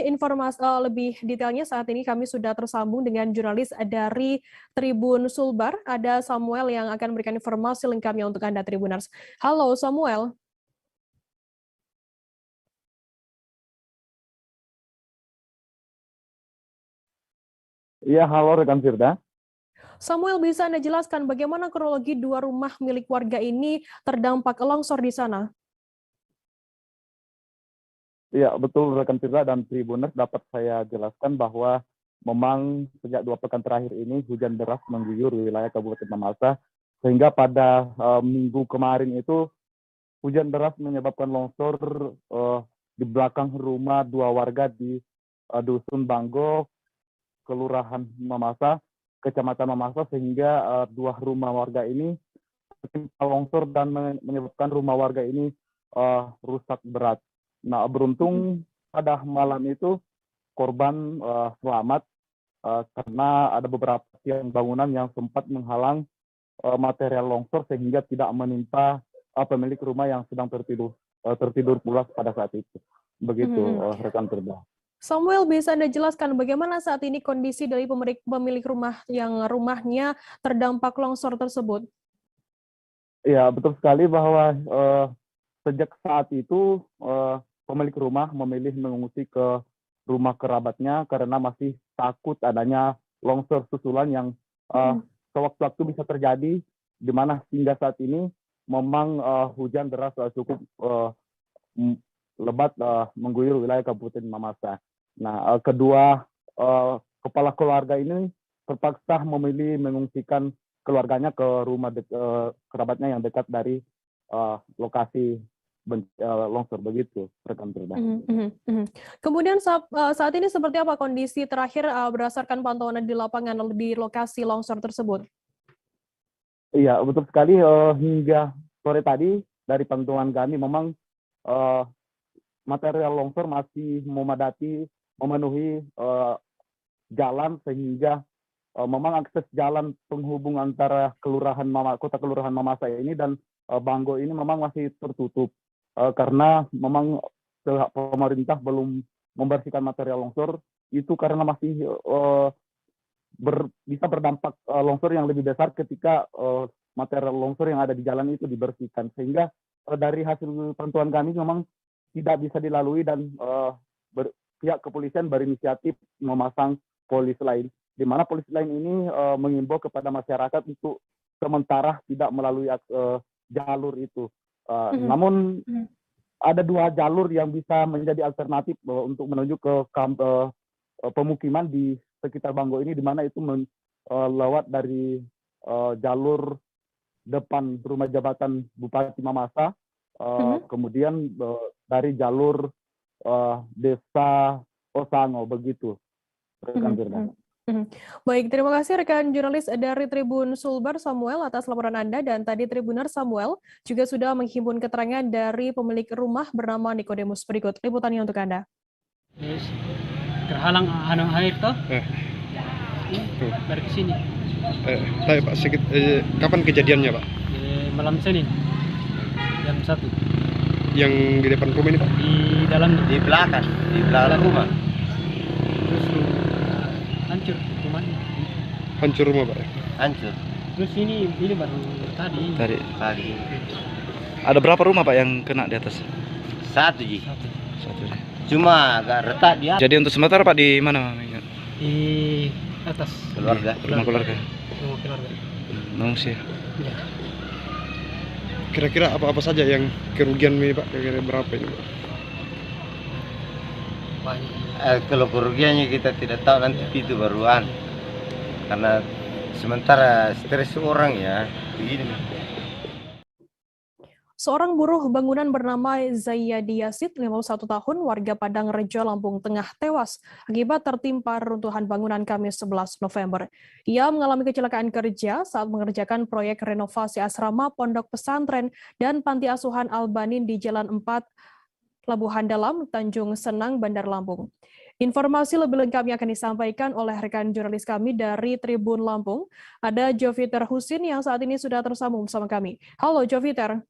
lebih detailnya saat ini kami sudah tersambung dengan jurnalis dari Tribun Sulbar, ada Samuel yang akan memberikan informasi lengkapnya untuk Anda Tribuners. Halo Samuel. Iya, halo rekan Firda. Samuel, bisa Anda jelaskan bagaimana kronologi 2 rumah milik warga ini terdampak longsor di sana? Iya, betul rekan Firda dan Tribuners, dapat saya jelaskan bahwa memang sejak 2 pekan terakhir ini hujan deras mengguyur wilayah Kabupaten Mamasa, sehingga pada minggu kemarin itu hujan deras menyebabkan longsor di belakang rumah 2 warga di Dusun Banggo, Kelurahan Mamasa, Kecamatan Mamasa, sehingga 2 rumah warga ini tertimpa longsor dan menyebabkan rumah warga ini rusak berat. Nah, beruntung pada malam itu korban selamat karena ada beberapa tiang bangunan yang sempat menghalang material longsor sehingga tidak menimpa pemilik rumah yang sedang tertidur pulas pada saat itu. Begitu rekan kerja. Samuel, bisa Anda jelaskan bagaimana saat ini kondisi dari pemilik rumah yang rumahnya terdampak longsor tersebut? Ya, betul sekali bahwa sejak saat itu pemilik rumah memilih mengungsi ke rumah kerabatnya karena masih takut adanya longsor susulan yang sewaktu-waktu bisa terjadi, di mana hingga saat ini memang hujan deras cukup lebat mengguyur wilayah Kabupaten Mamasa. Nah, kedua kepala keluarga ini terpaksa memilih mengungsikan keluarganya ke rumah kerabatnya yang dekat dari lokasi longsor, begitu rekan Firda. Kemudian saat ini seperti apa kondisi terakhir berdasarkan pantauan di lapangan di lokasi longsor tersebut? Iya, betul sekali. Hingga sore tadi dari pantauan kami memang material longsor masih memenuhi jalan, sehingga memang akses jalan penghubung antara kota Kelurahan Mamasa ini dan Banggo ini memang masih tertutup. Karena memang pemerintah belum membersihkan material longsor itu karena masih bisa berdampak longsor yang lebih besar ketika material longsor yang ada di jalan itu dibersihkan, sehingga dari hasil pantauan kami memang tidak bisa dilalui dan pihak kepolisian berinisiatif memasang polis lain, di mana polis lain ini mengimbau kepada masyarakat untuk sementara tidak melalui jalur itu. Namun ada 2 jalur yang bisa menjadi alternatif untuk menuju ke pemukiman di sekitar Banggo ini, di mana itu lewat dari jalur depan rumah jabatan Bupati Mamasa, kemudian dari jalur Desa Osango, begitu rekan Firda. Baik, terima kasih rekan jurnalis dari Tribun Sulbar Samuel atas laporan Anda, dan tadi Tribuner Samuel juga sudah menghimpun keterangan dari pemilik rumah bernama Nikodemus. Berikut liputannya untuk Anda. Terhalang air toh? Dari sini. Pak, kapan kejadiannya Pak? Malam Senin, jam 1. Yang di depan rumah ini Pak? Di belakang rumah. Terus hancur rumahnya. Hancur rumah Pak? Hancur. Terus ini baru tadi. Ada berapa rumah Pak yang kena di atas? Satu. Cuma agak retak dia. Jadi untuk sementara Pak di mana? Di atas. Keluarga. Rumah keluarga. Mengungsi. Ya. Kira-kira apa saja yang kerugian ini Pak? Kira-kira berapa ini Pak? Banyak. Kalau kerugiannya kita tidak tahu, nanti itu baruan. Karena sementara stres orang ya begini. Seorang buruh bangunan bernama Zayyadi Yasid, 51 tahun, warga Padang Rejo, Lampung Tengah, tewas akibat tertimpa reruntuhan bangunan Kamis 11 November. Ia mengalami kecelakaan kerja saat mengerjakan proyek renovasi asrama, pondok pesantren, dan panti asuhan Al-Banin di Jalan 4, Labuhan Dalam, Tanjung Senang, Bandar Lampung. Informasi lebih lengkapnya akan disampaikan oleh rekan jurnalis kami dari Tribun Lampung. Ada Joviter Husin yang saat ini sudah tersambung bersama kami. Halo Joviter.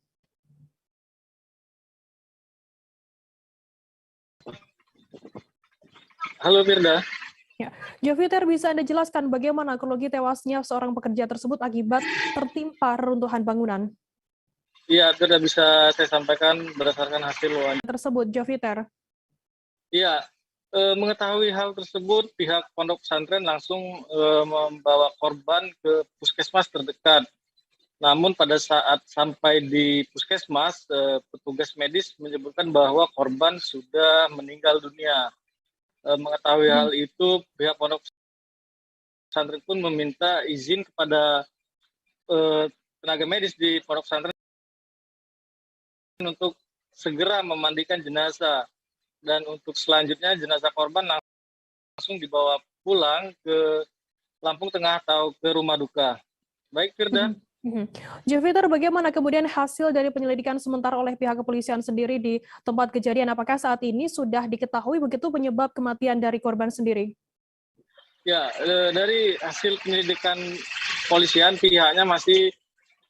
Halo Firda. Ya, Joviter, bisa Anda jelaskan bagaimana kronologi tewasnya seorang pekerja tersebut akibat tertimpa reruntuhan bangunan? Iya, Firda, bisa saya sampaikan berdasarkan hasil wawancara tersebut, Joviter. Iya, mengetahui hal tersebut, pihak pondok pesantren langsung membawa korban ke puskesmas terdekat. Namun pada saat sampai di puskesmas, petugas medis menyebutkan bahwa korban sudah meninggal dunia. Mengetahui hal itu, pihak pondok pesantren pun meminta izin kepada tenaga medis di pondok pesantren untuk segera memandikan jenazah, dan untuk selanjutnya jenazah korban langsung dibawa pulang ke Lampung Tengah atau ke rumah duka. Baik, Firda. Joviter, bagaimana kemudian hasil dari penyelidikan sementara oleh pihak kepolisian sendiri di tempat kejadian? Apakah saat ini sudah diketahui begitu penyebab kematian dari korban sendiri? Ya, dari hasil penyelidikan polisian, pihaknya masih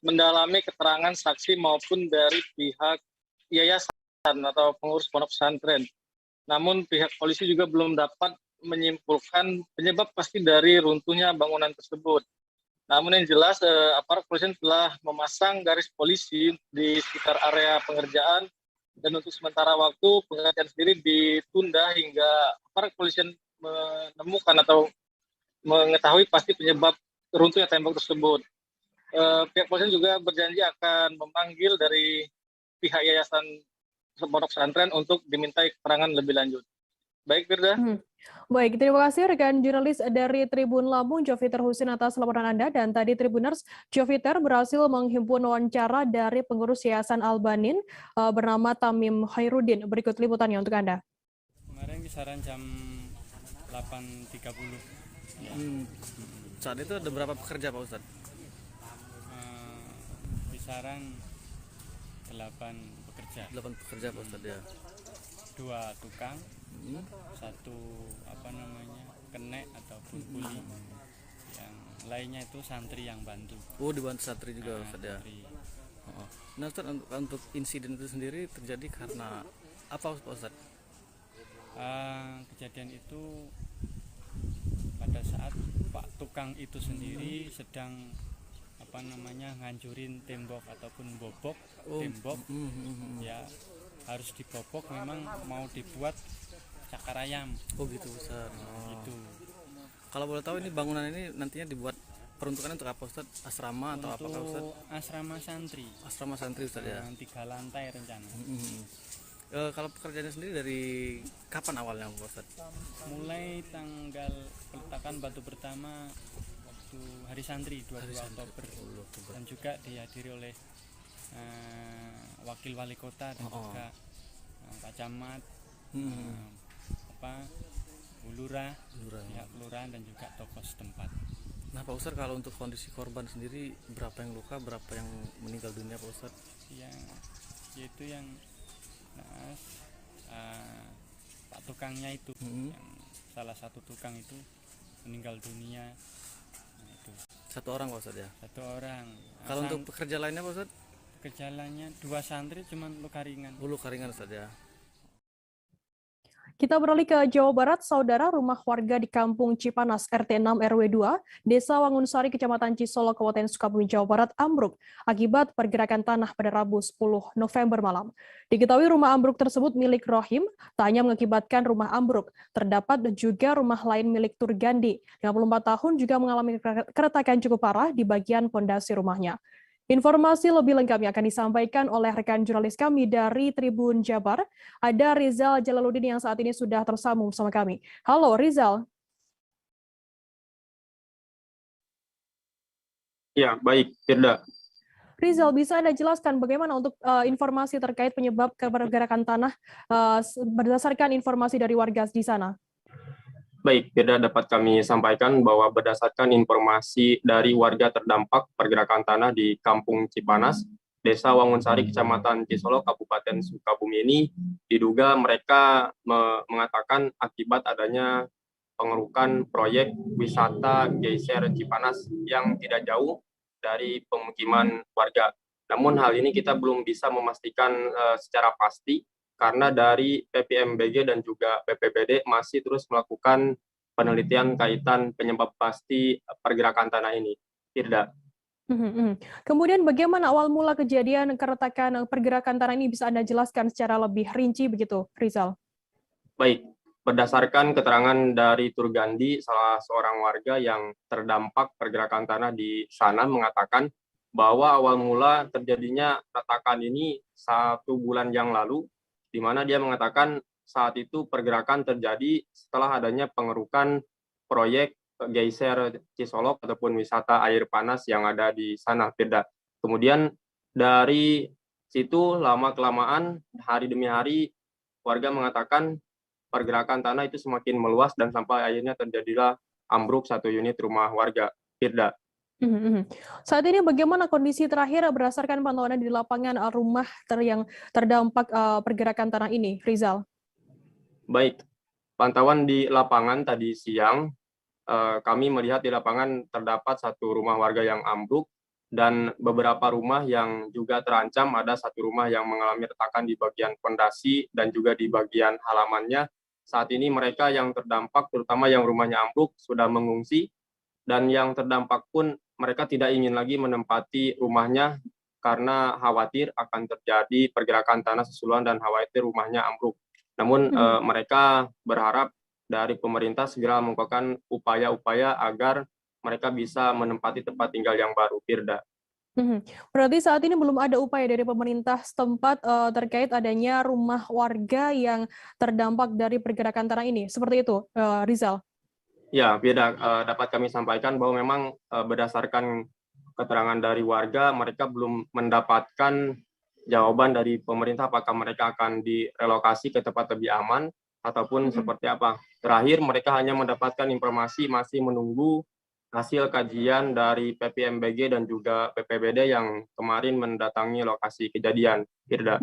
mendalami keterangan saksi maupun dari pihak yayasan atau pengurus pondok pesantren. Namun pihak polisi juga belum dapat menyimpulkan penyebab pasti dari runtuhnya bangunan tersebut. Namun yang jelas, aparat kepolisian telah memasang garis polisi di sekitar area pengerjaan, dan untuk sementara waktu pengerjaan sendiri ditunda hingga aparat kepolisian menemukan atau mengetahui pasti penyebab runtuhnya tembok tersebut. Pihak kepolisian juga berjanji akan memanggil dari pihak yayasan pondok pesantren untuk dimintai keterangan lebih lanjut. Baik, Firda. Baik, terima kasih rekan jurnalis dari Tribun Lampung, Joviter Husin, atas laporan Anda. Dan tadi Tribuners, Joviter berhasil menghimpun wawancara dari pengurus Yayasan Al-Banin bernama Tamim Khairuddin. Berikut liputannya untuk Anda. Kemarin kisaran jam 8.30. Ya. Saat itu ada berapa pekerja Pak Ustadz? Kisaran 8 pekerja. 8 pekerja Pak Ustadz ya. 2 tukang, 1 kenek ataupun kuli. Yang lainnya itu santri yang bantu. Oh, dibantu santri juga Ustadz ya. Nah Ustadz, untuk insiden itu sendiri terjadi karena apa Pak Ustadz? Kejadian itu pada saat Pak tukang itu sendiri sedang ngancurin tembok ataupun bobok tembok. Ya harus dibobok, memang mau dibuat cakar ayam. Oh gitu Ustaz. Gitu. Kalau boleh tahu, ini bangunan ini nantinya dibuat peruntukannya untuk apa Ustaz? Asrama atau apa Ustaz? Asrama santri. Asrama santri Ustaz ya. 3 lantai rencana. Kalau pekerjaannya sendiri dari kapan awalnya Ustaz? Mulai tanggal peletakan batu pertama waktu hari santri 22 Oktober. Dan juga dihadiri oleh wakil wali kota dan juga Pak Camat, Bu Lurah, pihak kelurahan dan juga tokoh setempat. Nah Pak Ustadz, kalau untuk kondisi korban sendiri, berapa yang luka, berapa yang meninggal dunia Pak Ustadz? Yaitu yang Pak tukangnya itu, yang salah satu tukang itu meninggal dunia. Itu. 1 orang Pak Ustadz ya? 1 orang. Kalau untuk pekerja lainnya Pak Ustadz? Pekerja lainnya 2 santri cuman luka ringan. Luka ringan Ustadz ya. Kita beralih ke Jawa Barat, saudara. Rumah warga di Kampung Cipanas, RT 6 RW 2, Desa Wangunsari, Kecamatan Cisolo, Kabupaten Sukabumi, Jawa Barat, ambruk akibat pergerakan tanah pada Rabu 10 November malam. Diketahui rumah ambruk tersebut milik Rohim, tak hanya mengakibatkan rumah ambruk, terdapat juga rumah lain milik Turgandi, 54 tahun, juga mengalami keretakan cukup parah di bagian pondasi rumahnya. Informasi lebih lengkapnya akan disampaikan oleh rekan jurnalis kami dari Tribun Jabar. Ada Rizal Jalaluddin yang saat ini sudah tersambung bersama kami. Halo Rizal. Ya, baik, Firda. Rizal, bisa Anda jelaskan bagaimana untuk informasi terkait penyebab pergerakan tanah berdasarkan informasi dari warga di sana? Baik, Firda, dapat kami sampaikan bahwa berdasarkan informasi dari warga terdampak pergerakan tanah di Kampung Cipanas, Desa Wangunsari, Kecamatan Cisolo, Kabupaten Sukabumi ini, diduga mereka mengatakan akibat adanya pengerukan proyek wisata Geyser Cipanas yang tidak jauh dari pemukiman warga. Namun hal ini kita belum bisa memastikan secara pasti karena dari PPMBG dan juga BPBD masih terus melakukan penelitian kaitan penyebab pasti pergerakan tanah ini. Firda. Kemudian bagaimana awal mula kejadian keretakan pergerakan tanah ini, bisa Anda jelaskan secara lebih rinci begitu, Rizal? Baik. Berdasarkan keterangan dari Turgandi, salah seorang warga yang terdampak pergerakan tanah di sana, mengatakan bahwa awal mula terjadinya retakan ini 1 bulan yang lalu, di mana dia mengatakan saat itu pergerakan terjadi setelah adanya pengerukan proyek Geyser Cisolok ataupun wisata air panas yang ada di sana, Firda. Kemudian dari situ lama-kelamaan, hari demi hari, warga mengatakan pergerakan tanah itu semakin meluas dan sampai akhirnya terjadilah ambruk 1 unit rumah warga. Firda. Saat ini bagaimana kondisi terakhir berdasarkan pantauan di lapangan rumah yang terdampak pergerakan tanah ini, Rizal? Baik, pantauan di lapangan tadi siang, kami melihat di lapangan terdapat 1 rumah warga yang ambruk dan beberapa rumah yang juga terancam. Ada 1 rumah yang mengalami retakan di bagian fondasi dan juga di bagian halamannya. Saat ini mereka yang terdampak, terutama yang rumahnya ambruk, sudah mengungsi, dan yang terdampak pun mereka tidak ingin lagi menempati rumahnya karena khawatir akan terjadi pergerakan tanah susulan dan khawatir rumahnya ambruk. Namun mereka berharap dari pemerintah segera melakukan upaya-upaya agar mereka bisa menempati tempat tinggal yang baru, Firda. Berarti saat ini belum ada upaya dari pemerintah setempat terkait adanya rumah warga yang terdampak dari pergerakan tanah ini, seperti itu, Rizal? Ya, Firda, dapat kami sampaikan bahwa memang berdasarkan keterangan dari warga, mereka belum mendapatkan jawaban dari pemerintah apakah mereka akan direlokasi ke tempat lebih aman ataupun seperti apa. Terakhir, mereka hanya mendapatkan informasi masih menunggu hasil kajian dari PPMBG dan juga BPBD yang kemarin mendatangi lokasi kejadian, Firda.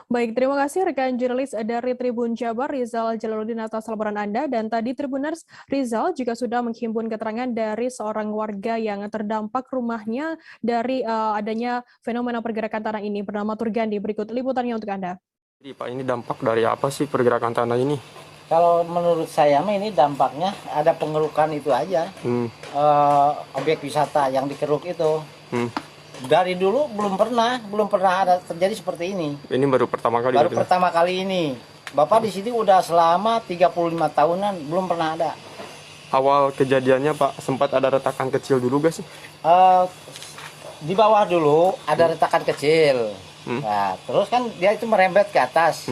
Baik, terima kasih rekan jurnalis dari Tribun Jabar, Rizal Jalaluddin atas laporan Anda. Dan tadi Tribuners, Rizal juga sudah menghimpun keterangan dari seorang warga yang terdampak rumahnya dari adanya fenomena pergerakan tanah ini, bernama Turgandi. Berikut liputannya untuk Anda. Jadi Pak, ini dampak dari apa sih pergerakan tanah ini? Kalau menurut saya ini dampaknya ada pengerukan itu aja, objek wisata yang dikeruk itu. Dari dulu belum pernah ada terjadi seperti ini. Ini baru pertama kali. Baru pertama kali ini. Bapak di sini udah selama 35 tahunan belum pernah ada. Awal kejadiannya Pak, sempat ada retakan kecil dulu gak sih? Di bawah dulu ada retakan kecil. Nah, terus kan dia itu merembet ke atas.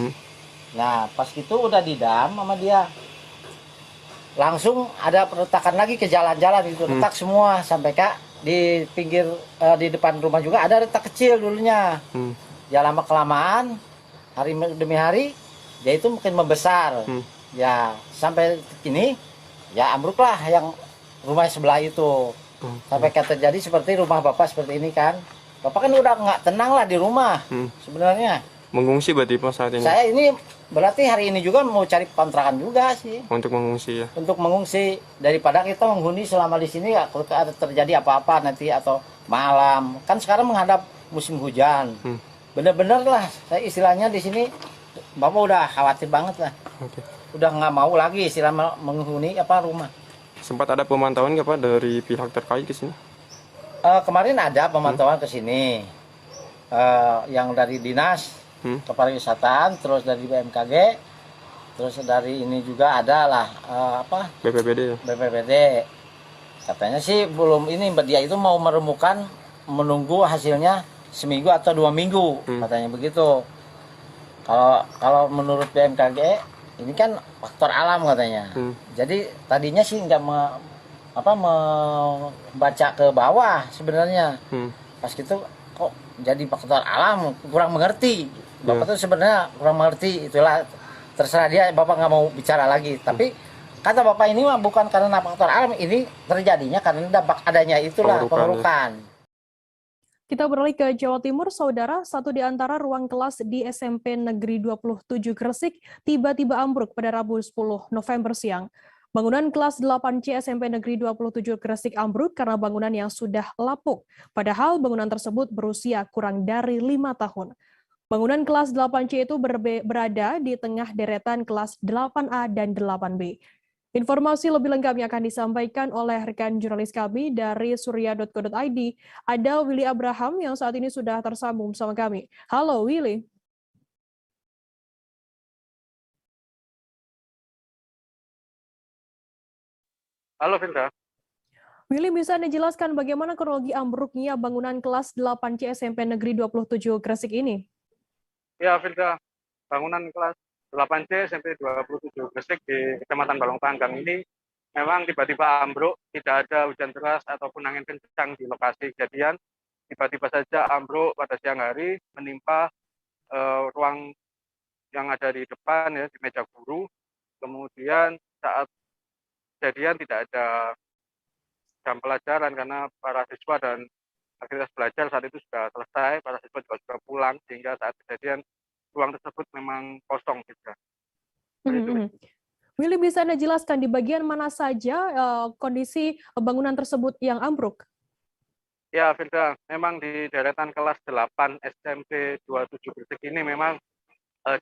Nah, pas itu udah didam sama dia. Langsung ada retakan lagi ke jalan-jalan itu, retak semua sampai di pinggir di depan rumah juga ada retak kecil dulunya. Ya lama kelamaan, hari demi hari, dia itu makin membesar. Ya sampai ini, ya ambruklah yang rumah sebelah itu. Sampai terjadi seperti rumah Bapak seperti ini kan. Bapak kan udah nggak tenang lah di rumah sebenarnya. Mengungsi berarti Pak saat ini? Saya ini berarti hari ini juga mau cari kontrakan juga sih. Untuk mengungsi ya? Untuk mengungsi. Daripada kita menghuni selama di sini, kalau ada terjadi apa-apa nanti atau malam. Kan sekarang menghadap musim hujan. Bener-bener lah, saya istilahnya di sini, Bapak udah khawatir banget lah. Udah nggak mau lagi istilah menghuni rumah. Sempat ada pemantauan nggak Pak dari pihak terkait ke sini? Kemarin ada pemantauan ke sini. Yang dari dinas kepariwisataan, terus dari BMKG, terus dari ini juga ada lah BPBD. BPBD katanya sih belum ini, dia itu mau meremukan menunggu hasilnya seminggu atau 2 minggu, katanya begitu. Kalau menurut BMKG ini kan faktor alam katanya. Jadi tadinya sih nggak membaca ke bawah sebenarnya. Pas gitu kok jadi faktor alam, kurang mengerti. Bapak tuh sebenarnya kurang mengerti, itulah terserah dia, Bapak nggak mau bicara lagi. Tapi kata Bapak ini mah bukan karena faktor alam, ini terjadinya karena dampak adanya itulah pengerukan. Kita beralih ke Jawa Timur, Saudara. Satu di antara ruang kelas di SMP Negeri 27 Gresik tiba-tiba ambruk pada Rabu 10 November siang. Bangunan kelas 8C SMP Negeri 27 Gresik ambruk karena bangunan yang sudah lapuk. Padahal bangunan tersebut berusia kurang dari 5 tahun. Bangunan kelas 8C itu berada di tengah deretan kelas 8A dan 8B. Informasi lebih lengkapnya akan disampaikan oleh rekan jurnalis kami dari surya.co.id. Ada Willy Abraham yang saat ini sudah tersambung bersama kami. Halo Willy. Halo Vinta. Willy, bisa Anda jelaskan bagaimana kronologi ambruknya bangunan kelas 8C SMP Negeri 27 Gresik ini? Ya Vinta, bangunan kelas 8C SMP 27 Gresik di Kecamatan Balong Panggang ini memang tiba-tiba ambruk, tidak ada hujan deras ataupun angin kencang di lokasi kejadian. Tiba-tiba saja ambruk pada siang hari menimpa ruang yang ada di depan ya, di meja guru. Kemudian saat kejadian tidak ada jam pelajaran karena para siswa dan aktivitas belajar saat itu sudah selesai, para siswa juga sudah pulang, sehingga saat kejadian ruang tersebut memang kosong juga. Willy, bisa Anda jelaskan di bagian mana saja kondisi bangunan tersebut yang ambruk? Ya, Firda, memang di deretan kelas 8 SMP 27 Gresik ini memang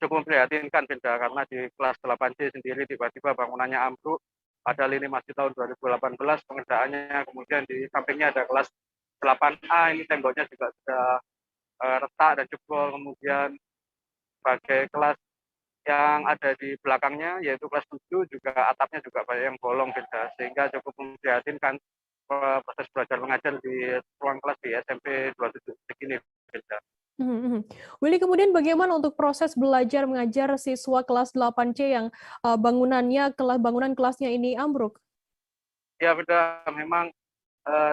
cukup memprihatinkan, Firda, karena di kelas 8C sendiri tiba-tiba bangunannya ambruk. Padahal ini masih tahun 2018 pengerjaannya, kemudian di sampingnya ada kelas 8A, ini temboknya juga sudah retak dan jebol, kemudian sebagai kelas yang ada di belakangnya yaitu kelas 7 juga atapnya juga banyak yang bolong, sehingga cukup memprihatinkan proses belajar mengajar di ruang kelas di SMP 27 ini. Willy, kemudian bagaimana untuk proses belajar mengajar siswa kelas 8C yang bangunan kelasnya ini ambruk? Ya, beda, memang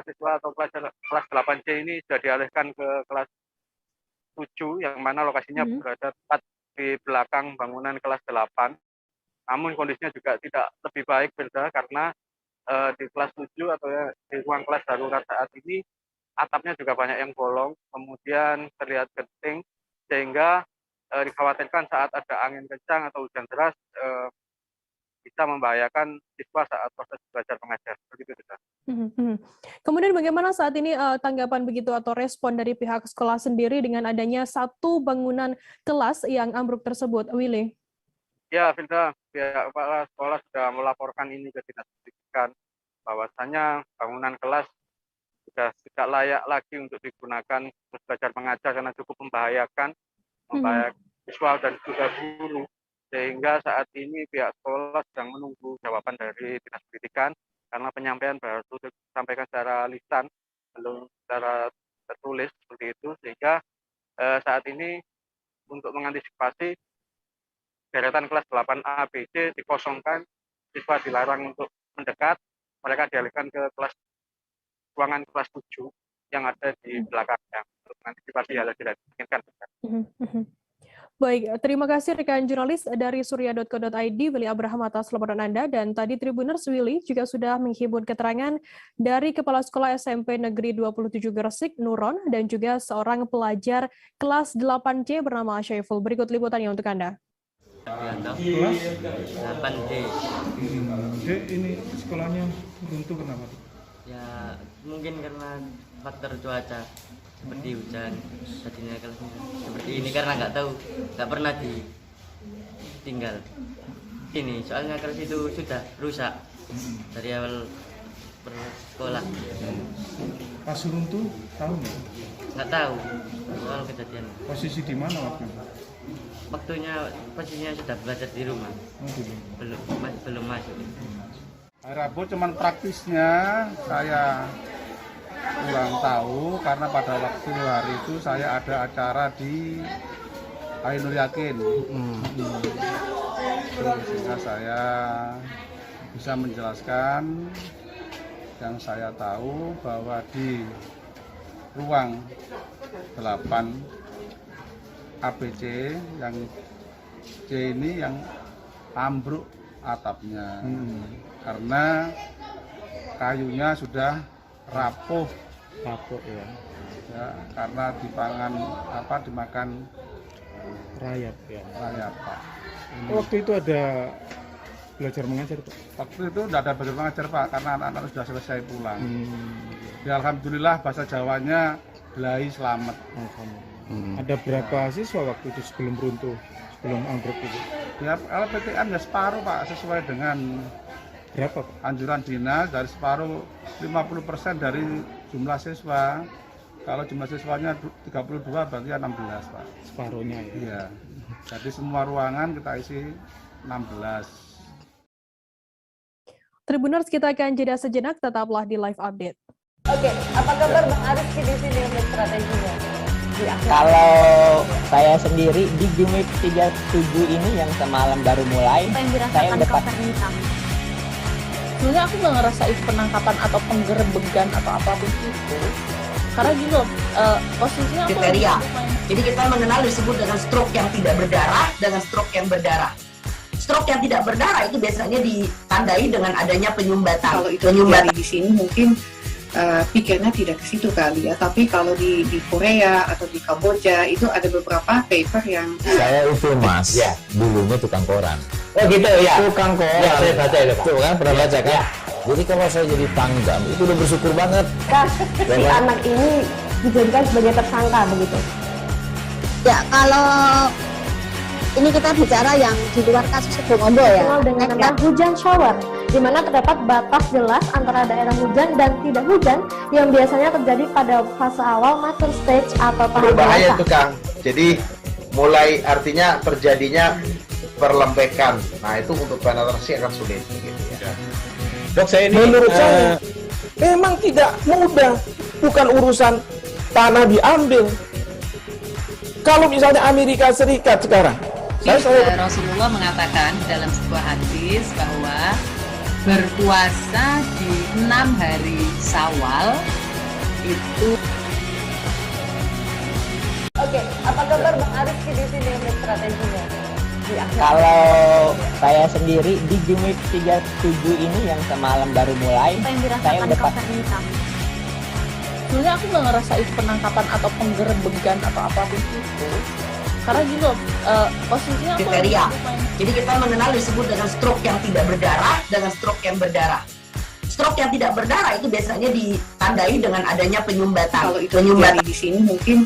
siswa atau pelajar kelas 8C ini sudah dialihkan ke kelas 7 yang mana lokasinya berada tepat di belakang bangunan kelas 8. Namun kondisinya juga tidak lebih baik, beda, karena di kelas 7 atau ya, di ruang kelas darurat saat ini atapnya juga banyak yang bolong, kemudian terlihat genting, sehingga dikhawatirkan saat ada angin kencang atau hujan deras bisa membahayakan siswa saat proses belajar mengajar. Begitu, Beda. Kemudian bagaimana saat ini tanggapan begitu atau respon dari pihak sekolah sendiri dengan adanya satu bangunan kelas yang ambruk tersebut, Willy? Ya, Vinda, pihak kepala sekolah sudah melaporkan ini ke Dinas Pendidikan bahwasanya bangunan kelas sudah tidak layak lagi untuk digunakan belajar mengajar karena cukup membahayakan siswa dan juga guru, sehingga saat ini pihak sekolah sedang menunggu jawaban dari Dinas Pendidikan karena penyampaian baru disampaikan secara lisan, belum secara tertulis seperti itu, sehingga saat ini untuk mengantisipasi deretan kelas 8A, B, C dikosongkan, siswa dilarang untuk mendekat, mereka dialihkan ke ruangan kelas 7 yang ada di belakangnya untuk mengantisipasi hal yang tidak diinginkan. Baik, terima kasih rekan jurnalis dari surya.co.id, Willy Abraham atas laporan Anda. Dan tadi Tribuners Willy juga sudah menghimpun keterangan dari Kepala Sekolah SMP Negeri 27 Gresik, Nuron, dan juga seorang pelajar kelas 8C bernama Syaiful. Berikut liputannya untuk Anda. Kelas 8D. Ini sekolahnya runtuh kenapa? Ya mungkin karena faktor cuaca seperti hujan, jadinya kelasnya seperti ini karena nggak pernah ditinggal. Ini soalnya kelas itu sudah rusak dari awal bersekolah. Pas runtuh tahu nggak? Nggak tahu soal kejadian. Posisi di mana waktu? Posisinya sudah belajar di rumah. Belum masuk. Hari Rabu cuman praktisnya saya kurang tahu karena pada waktu hari itu saya ada acara di Ainul Yakin. Sehingga saya bisa menjelaskan yang saya tahu bahwa di ruang 8 ABC yang C ini yang ambruk atapnya karena kayunya sudah rapuh ya. Karena dimakan Rayap Pak. Waktu itu ada belajar mengajar Pak? Waktu itu tidak ada belajar mengajar Pak, karena anak-anak sudah selesai pulang. Ya alhamdulillah bahasa Jawanya belai selamat. Ada berapa siswa waktu itu sebelum runtuh, sebelum ambruk itu? Ya kalau PTN ya separuh Pak, sesuai dengan berapa Pak? Anjuran dinas dari separuh 50% dari jumlah siswa. Kalau jumlah siswanya 32 berarti 16 Pak. Separuhnya ya? Iya. Jadi semua ruangan kita isi 16. Tribuners, kita akan jeda sejenak, tetaplah di live update. Oke, apa kabar Bang Ariski di sini untuk strateginya? Kalau saya sendiri di Gimik 37 ini yang semalam baru mulai, saya udah sebenarnya aku nggak ngerasa itu penangkapan atau penggerebegan atau apapun itu, karena gini loh, posisinya aku kriteria. Jadi kita mengenal disebut dengan stroke yang tidak berdarah dengan stroke yang berdarah. Stroke yang tidak berdarah itu biasanya ditandai dengan adanya penyumbatan. Kalau itu terjadi di sini mungkin pikirnya tidak ke situ kali ya, tapi kalau di Korea atau di Kamboja itu ada beberapa paper yang saya itu Mas, dulunya tukang koran. Oh gitu ya. Tukang koran. Ya, saya baca itu Pak. Tuh kan pernah baca kan? Ya. Jadi kalau saya jadi Pangdam itu udah bersyukur banget. Si anak ini dijadikan sebagai tersangka begitu. Ya kalau ini kita bicara yang di luar kasus Sebongombo ya, dengan hujan shower, di mana terdapat batas jelas antara daerah hujan dan tidak hujan yang biasanya terjadi pada fase awal master stage atau tahap berbahaya dewasa. itu Kang. Jadi mulai artinya terjadinya perlembekan. Nah itu untuk penetrasi akan sulit. Gitu ya. Dok, saya ini menurut saya memang tidak mudah, bukan urusan tanah diambil. Kalau misalnya Amerika Serikat sekarang, Rasulullah mengatakan dalam sebuah hadis bahwa berpuasa di 6 hari Syawal itu. Oke, apa kabar Bang Ariski di sini untuk strateginya? Kalau saya sendiri di Gimik 37 ini yang semalam baru mulai, saya udah sebenarnya aku nggak ngerasa itu penangkapan atau penggerebegan atau apapun itu, karena gini loh, posisinya aku kriteria. Jadi kita mengenal disebut dengan stroke yang tidak berdarah dengan stroke yang berdarah. Stroke yang tidak berdarah itu biasanya ditandai dengan adanya penyumbatan. Kalau itu terjadi di sini mungkin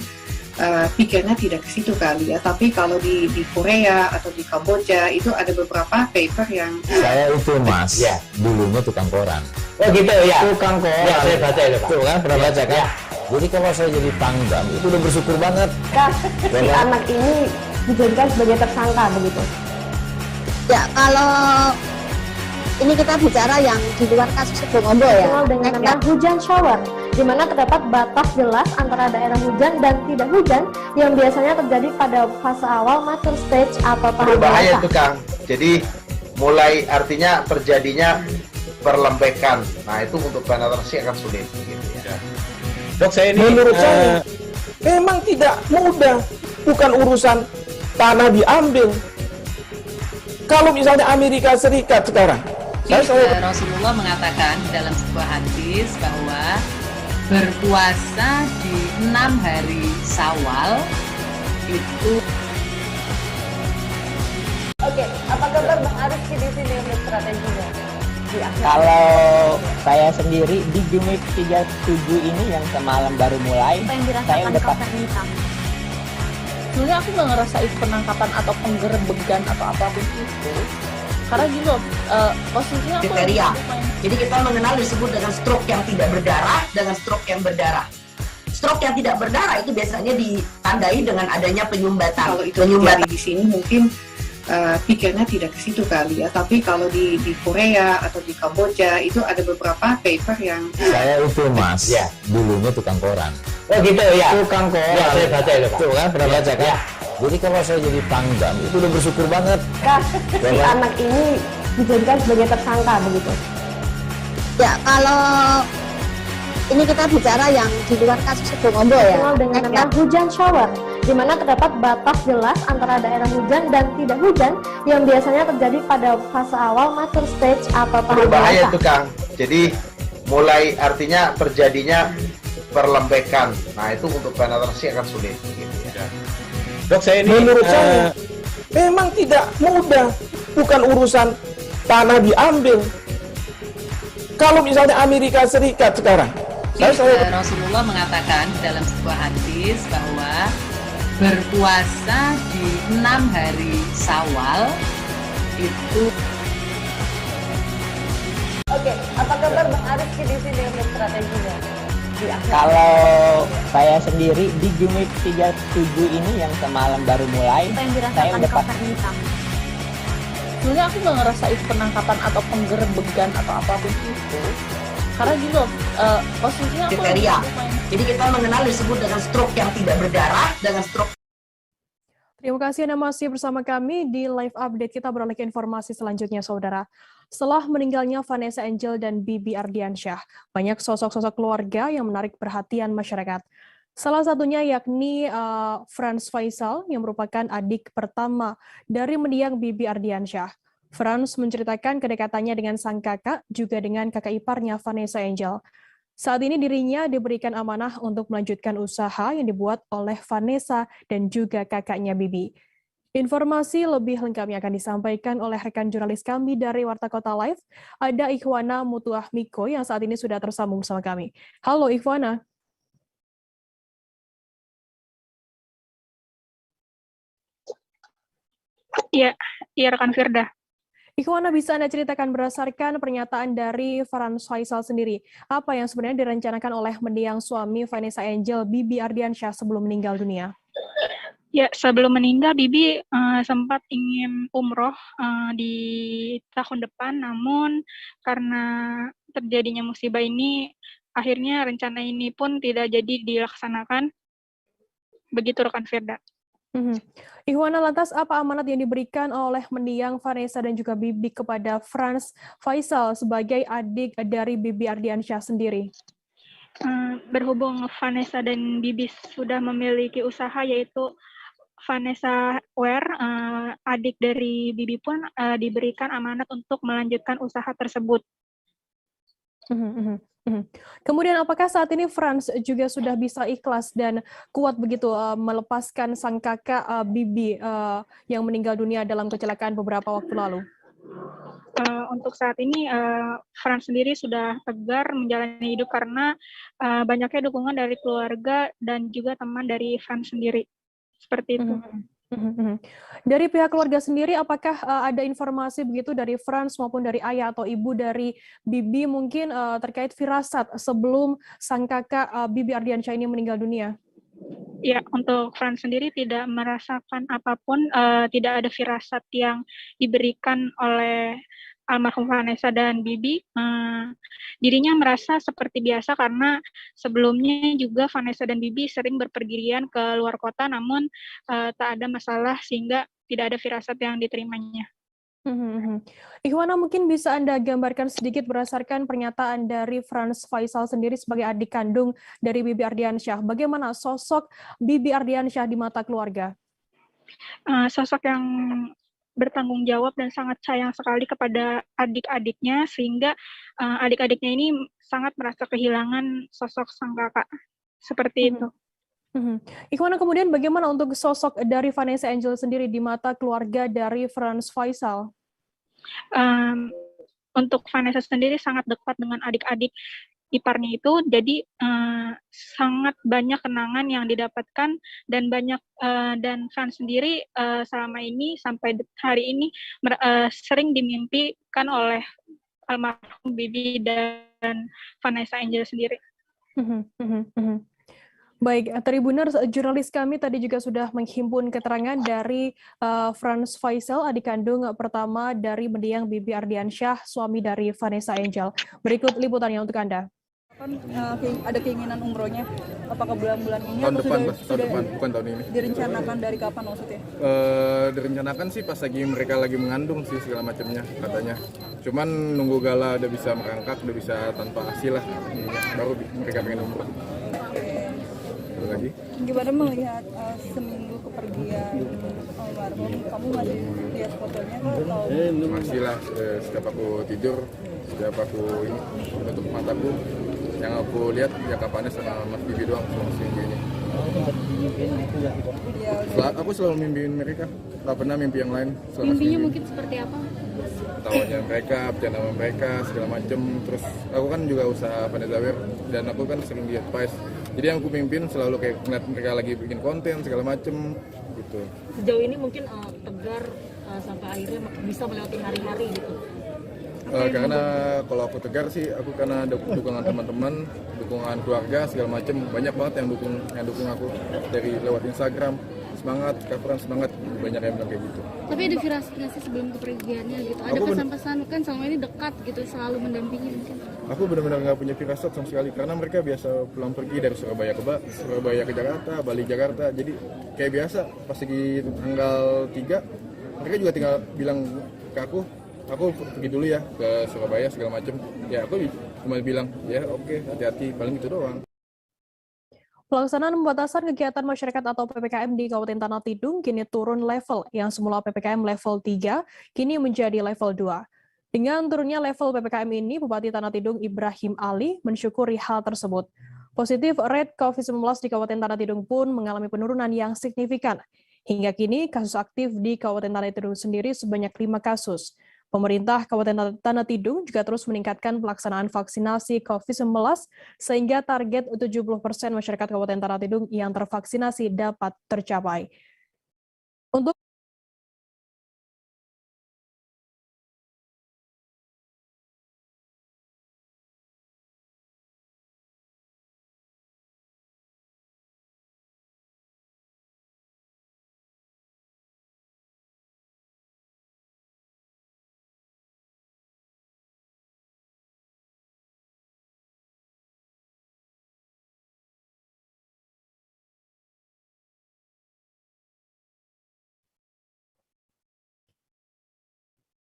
pikirnya tidak ke situ kali ya, tapi kalau di Korea atau di Kamboja itu ada beberapa paper yang saya itu Mas, dulunya tukang koran. Oh gitu ya. Tukang koran. Ya, saya baca itu Pak. Tuh kan pernah baca kan? Jadi kalau saya jadi Pangdam itu udah bersyukur banget. Si anak ini dijadikan sebagai tersangka begitu. Ya kalau ini kita bicara yang di luar kasus Sebongombo ya, dengan hujan shower, di mana terdapat batas jelas antara daerah hujan dan tidak hujan yang biasanya terjadi pada fase awal master stage atau tahap berbahaya dewasa. itu Kang. Jadi mulai artinya terjadinya perlembekan. Nah itu untuk penetrasi akan sulit. Gitu ya. Dok, saya ini menurut saya memang tidak mudah, bukan urusan tanah diambil. Kalau misalnya Amerika Serikat sekarang, Rasulullah mengatakan dalam sebuah hadis bahwa berpuasa di 6 hari Syawal itu. Oke, apa kabar Bang Ariski di sini untuk strateginya? Kalau saya sendiri di Gimik 37 ini yang semalam baru mulai, saya udah sebenarnya aku nggak ngerasa itu penangkapan atau penggerebegan atau apapun itu, karena gini loh, posisinya aku kriteria. Jadi kita mengenal disebut dengan stroke yang tidak berdarah dengan stroke yang berdarah. Stroke yang tidak berdarah itu biasanya ditandai dengan adanya penyumbatan. Kalau itu terjadi di sini mungkin pikirnya tidak ke situ kali ya. Tapi kalau di Korea atau di Kamboja itu ada beberapa paper yang Saya itu Mas, dulunya tukang koran. Oh gitu ya. Tukang koran. Ya, saya baca itu Pak. Tuh kan, pernah baca kan? Jadi kalau saya jadi Pangdam itu udah bersyukur banget. Kak, si anak ini dijadikan sebagai tersangka begitu. Ya, kalau ini kita bicara yang di luar kasus Situbondo ya. Dengan nama hujan shower, di mana terdapat batas jelas antara daerah hujan dan tidak hujan yang biasanya terjadi pada fase awal mature stage atau tahap Berbahaya dewasa. itu Kang. Jadi mulai artinya terjadinya perlembekan. Nah itu untuk penetrasi akan sulit. Gitu ya. Dok, saya ini menurut saya memang tidak mudah, bukan urusan tanah diambil. Kalau misalnya Amerika Serikat sekarang, Rasulullah mengatakan dalam sebuah hadis bahwa berpuasa di 6 hari Syawal itu. Oke, apa kabar Bang Ariski di sini untuk strateginya? Kalau saya sendiri di Jumit 37 ini yang semalam baru mulai, saya udah Sebenarnya aku nggak ngerasa itu penangkapan atau penggerebegan atau apapun itu. Karena gini loh, posisinya aku kriteria. Jadi kita mengenal disebut dengan stroke yang tidak berdarah, dengan stroke. Terima kasih Anda masih bersama kami di live update. Kita beralih ke informasi selanjutnya, Saudara. Setelah meninggalnya Vanessa Angel dan Bibi Ardiansyah, banyak sosok-sosok keluarga yang menarik perhatian masyarakat. Salah satunya yakni Franz Faisal yang merupakan adik pertama dari mendiang Bibi Ardiansyah. Franz menceritakan kedekatannya dengan sang kakak, juga dengan kakak iparnya Vanessa Angel. Saat ini dirinya diberikan amanah untuk melanjutkan usaha yang dibuat oleh Vanessa dan juga kakaknya Bibi. Informasi lebih lengkapnya akan disampaikan oleh rekan jurnalis kami dari Warta Kota Live, ada Ikhwana Mutuah Miko yang saat ini sudah tersambung bersama kami. Halo Ikhwana. Iya rekan Firda. Ikhwana, bisa Anda ceritakan berdasarkan pernyataan dari Franz Faisal sendiri, apa yang sebenarnya direncanakan oleh mendiang suami Vanessa Angel, Bibi Ardiansyah sebelum meninggal dunia? Ya, sebelum meninggal Bibi sempat ingin umroh di tahun depan, namun karena terjadinya musibah ini, akhirnya rencana ini pun tidak jadi dilaksanakan. Begitu rekan Firda. Ikhwana, lantas apa amanat yang diberikan oleh mendiang Vanessa dan juga Bibi kepada Franz Faisal sebagai adik dari Bibi Ardiansyah sendiri? Berhubung Vanessa dan Bibi sudah memiliki usaha, yaitu Vanessa Wear, adik dari Bibi pun diberikan amanat untuk melanjutkan usaha tersebut. Kemudian apakah saat ini Franz juga sudah bisa ikhlas dan kuat begitu melepaskan sang kakak Bibi yang meninggal dunia dalam kecelakaan beberapa waktu lalu? Untuk saat ini Franz sendiri sudah tegar menjalani hidup karena banyaknya dukungan dari keluarga dan juga teman dari Franz sendiri. Seperti itu. Dari pihak keluarga sendiri, apakah ada informasi begitu dari Franz maupun dari ayah atau ibu dari Bibi mungkin terkait firasat sebelum sang kakak Bibi Ardiansyah ini meninggal dunia? Ya, untuk Franz sendiri tidak merasakan apapun, tidak ada firasat yang diberikan oleh almarhum Vanessa dan Bibi. Dirinya merasa seperti biasa karena sebelumnya juga Vanessa dan Bibi sering berpergian ke luar kota, namun tak ada masalah sehingga tidak ada firasat yang diterimanya. Ikhwana, mungkin bisa Anda gambarkan sedikit berdasarkan pernyataan dari Franz Faisal sendiri sebagai adik kandung dari Bibi Ardiansyah. Bagaimana sosok Bibi Ardiansyah di mata keluarga? Sosok yang bertanggung jawab dan sangat sayang sekali kepada adik-adiknya, sehingga adik-adiknya ini sangat merasa kehilangan sosok sang kakak. Seperti itu. Ikhwana, kemudian bagaimana untuk sosok dari Vanessa Angel sendiri di mata keluarga dari Franz Faisal? Untuk Vanessa sendiri sangat dekat dengan adik-adik iparnya itu, jadi sangat banyak kenangan yang didapatkan dan banyak dan Franz sendiri selama ini sampai hari ini sering dimimpikan oleh almarhum Bibi dan Vanessa Angel sendiri. Baik, Tribuners, jurnalis kami tadi juga sudah menghimpun keterangan dari Franz Faisal, adik kandung pertama dari mendiang Bibi Ardiansyah, suami dari Vanessa Angel. Berikut liputannya untuk Anda. Kapan ada keinginan umrohnya? Apakah bulan-bulan ini tahun atau depan, sudah depan, bukan tahun ini. Direncanakan dari kapan maksudnya? Direncanakan sih pas lagi mereka lagi mengandung sih segala macamnya katanya. Cuman nunggu Gala udah bisa merangkak, udah bisa tanpa hasil lah, baru mereka pengen umroh. Lagi. Gimana melihat seminggu kepergian almarhum? Kamu masih lihat fotonya atau? Masih lah, setiap aku tidur, setiap aku ini tutup mataku, yang aku lihat ya kapannya sama Mas Bibi doang selama seminggu ini. Aku selalu mimpiin mereka, tak pernah mimpi yang lain. Mimpinya mungkin seperti apa? Ketawanya mereka, bercanda sama mereka, segala macem. Terus aku kan juga usaha Panezawir dan aku kan sering di advice. Jadi yang aku pimpin selalu kayak ngeliat mereka lagi bikin konten segala macem gitu. Sejauh ini mungkin Tegar sampai akhirnya bisa melewati hari-hari gitu. Karena kalau aku Tegar sih, aku karena ada dukungan teman-teman, dukungan keluarga segala macem, banyak banget yang dukung aku dari lewat Instagram. Semangat, kabaran semangat, banyak yang bilang kayak gitu. Tapi ada firasat nggak sih sebelum kepergiannya gitu? Ada pesan-pesan kan selama ini dekat gitu, selalu mendampingi mungkin? Aku benar-benar nggak punya firasat sama sekali, karena mereka biasa pulang pergi dari Surabaya ke Jakarta, Bali Jakarta, jadi kayak biasa pas lagi tanggal 3, mereka juga tinggal bilang ke aku pergi dulu ya ke Surabaya segala macem. Ya aku cuma bilang, ya oke, hati-hati, paling itu doang. Pelaksanaan pembatasan kegiatan masyarakat atau PPKM di Kabupaten Tanah Tidung kini turun level, yang semula PPKM level 3 kini menjadi level 2. Dengan turunnya level PPKM ini, Bupati Tanah Tidung Ibrahim Ali mensyukuri hal tersebut. Positif rate COVID-19 di Kabupaten Tanah Tidung pun mengalami penurunan yang signifikan. Hingga kini kasus aktif di Kabupaten Tanah Tidung sendiri sebanyak 5 kasus. Pemerintah Kabupaten Tanah Tidung juga terus meningkatkan pelaksanaan vaksinasi COVID-19 sehingga target 70% masyarakat Kabupaten Tanah Tidung yang tervaksinasi dapat tercapai. Untuk